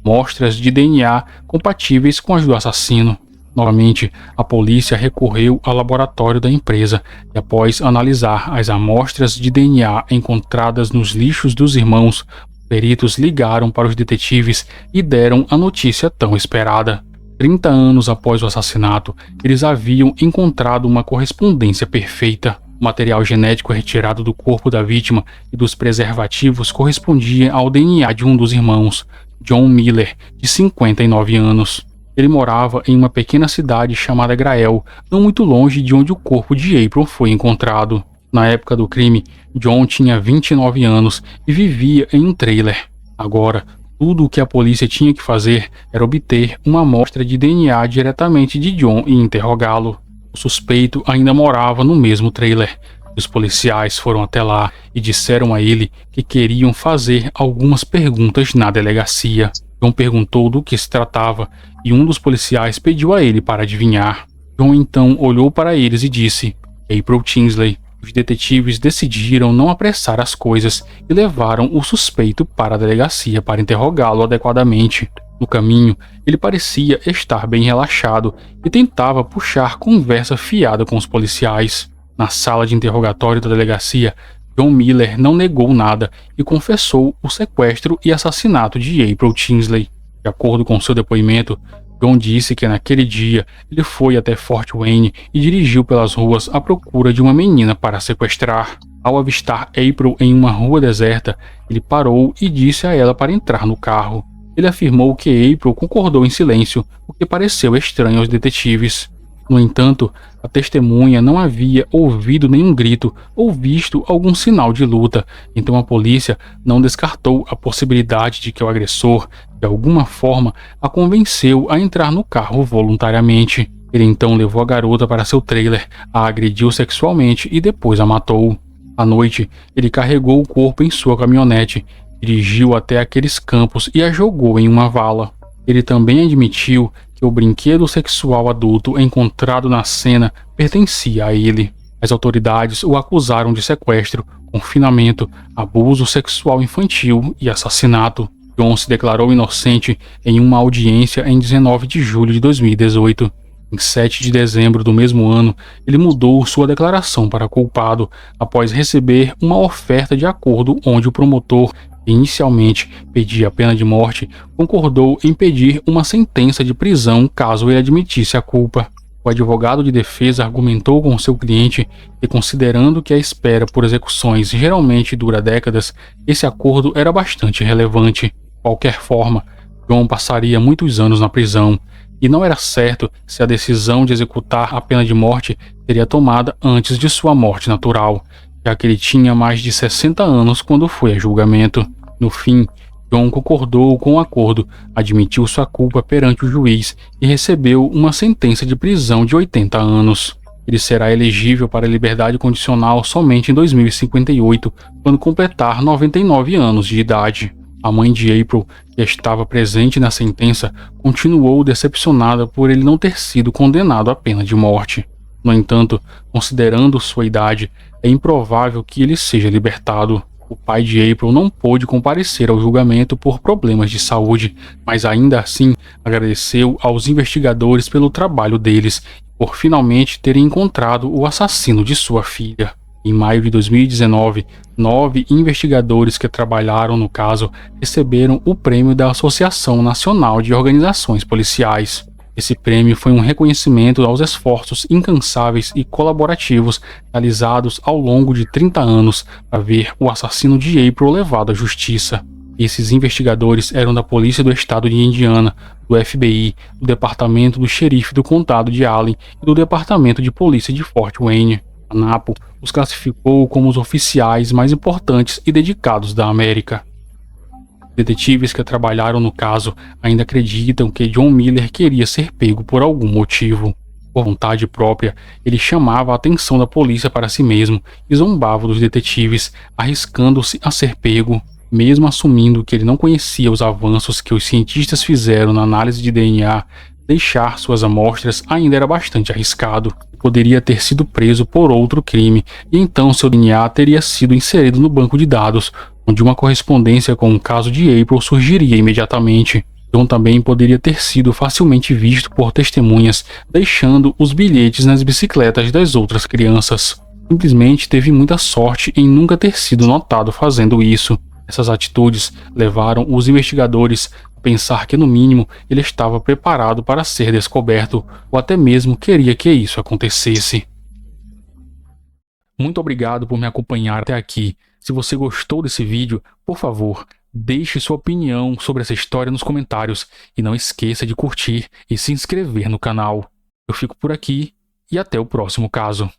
amostras de DNA compatíveis com as do assassino. Novamente, a polícia recorreu ao laboratório da empresa e, após analisar as amostras de DNA encontradas nos lixos dos irmãos, peritos ligaram para os detetives e deram a notícia tão esperada. 30 anos após o assassinato, eles haviam encontrado uma correspondência perfeita. O material genético retirado do corpo da vítima e dos preservativos correspondia ao DNA de um dos irmãos, John Miller, de 59 anos. Ele morava em uma pequena cidade chamada Grael, não muito longe de onde o corpo de April foi encontrado. Na época do crime, John tinha 29 anos e vivia em um trailer. Agora, tudo o que a polícia tinha que fazer era obter uma amostra de DNA diretamente de John e interrogá-lo. O suspeito ainda morava no mesmo trailer. Os policiais foram até lá e disseram a ele que queriam fazer algumas perguntas na delegacia. John perguntou do que se tratava e um dos policiais pediu a ele para adivinhar. John então olhou para eles e disse: April Tinsley. Os detetives decidiram não apressar as coisas e levaram o suspeito para a delegacia para interrogá-lo adequadamente. No caminho, ele parecia estar bem relaxado e tentava puxar conversa fiada com os policiais. Na sala de interrogatório da delegacia, John Miller não negou nada e confessou o sequestro e assassinato de April Tinsley. De acordo com seu depoimento, John disse que naquele dia ele foi até Fort Wayne e dirigiu pelas ruas à procura de uma menina para sequestrar. Ao avistar April em uma rua deserta, ele parou e disse a ela para entrar no carro. Ele afirmou que April concordou em silêncio, o que pareceu estranho aos detetives. No entanto, a testemunha não havia ouvido nenhum grito ou visto algum sinal de luta, então a polícia não descartou a possibilidade de que o agressor, de alguma forma, a convenceu a entrar no carro voluntariamente. Ele então levou a garota para seu trailer, a agrediu sexualmente e depois a matou. À noite, ele carregou o corpo em sua caminhonete, dirigiu até aqueles campos e a jogou em uma vala. Ele também admitiu que o brinquedo sexual adulto encontrado na cena pertencia a ele. As autoridades o acusaram de sequestro, confinamento, abuso sexual infantil e assassinato. John se declarou inocente em uma audiência em 19 de julho de 2018. Em 7 de dezembro do mesmo ano, ele mudou sua declaração para culpado após receber uma oferta de acordo onde o promotor, que inicialmente pedia a pena de morte, concordou em pedir uma sentença de prisão caso ele admitisse a culpa. O advogado de defesa argumentou com seu cliente que, considerando que a espera por execuções geralmente dura décadas, esse acordo era bastante relevante. De qualquer forma, John passaria muitos anos na prisão, e não era certo se a decisão de executar a pena de morte seria tomada antes de sua morte natural, já que ele tinha mais de 60 anos quando foi a julgamento. No fim, John concordou com o acordo, admitiu sua culpa perante o juiz e recebeu uma sentença de prisão de 80 anos. Ele será elegível para liberdade condicional somente em 2058, quando completar 99 anos de idade. A mãe de April, que estava presente na sentença, continuou decepcionada por ele não ter sido condenado à pena de morte. No entanto, considerando sua idade, é improvável que ele seja libertado. O pai de April não pôde comparecer ao julgamento por problemas de saúde, mas ainda assim agradeceu aos investigadores pelo trabalho deles, por finalmente terem encontrado o assassino de sua filha. Em maio de 2019, 9 investigadores que trabalharam no caso receberam o prêmio da Associação Nacional de Organizações Policiais. Esse prêmio foi um reconhecimento aos esforços incansáveis e colaborativos realizados ao longo de 30 anos para ver o assassino de April levado à justiça. Esses investigadores eram da Polícia do Estado de Indiana, do FBI, do Departamento do Xerife do Condado de Allen e do Departamento de Polícia de Fort Wayne. A NAPO os classificou como os oficiais mais importantes e dedicados da América. Detetives que trabalharam no caso ainda acreditam que John Miller queria ser pego por algum motivo. Por vontade própria, ele chamava a atenção da polícia para si mesmo e zombava dos detetives, arriscando-se a ser pego. Mesmo assumindo que ele não conhecia os avanços que os cientistas fizeram na análise de DNA, deixar suas amostras ainda era bastante arriscado. Poderia ter sido preso por outro crime, e então seu DNA teria sido inserido no banco de dados, onde uma correspondência com o caso de April surgiria imediatamente. John também poderia ter sido facilmente visto por testemunhas, deixando os bilhetes nas bicicletas das outras crianças. Simplesmente teve muita sorte em nunca ter sido notado fazendo isso. Essas atitudes levaram os investigadores a pensar que, no mínimo, ele estava preparado para ser descoberto, ou até mesmo queria que isso acontecesse. Muito obrigado por me acompanhar até aqui. Se você gostou desse vídeo, por favor, deixe sua opinião sobre essa história nos comentários e não esqueça de curtir e se inscrever no canal. Eu fico por aqui e até o próximo caso.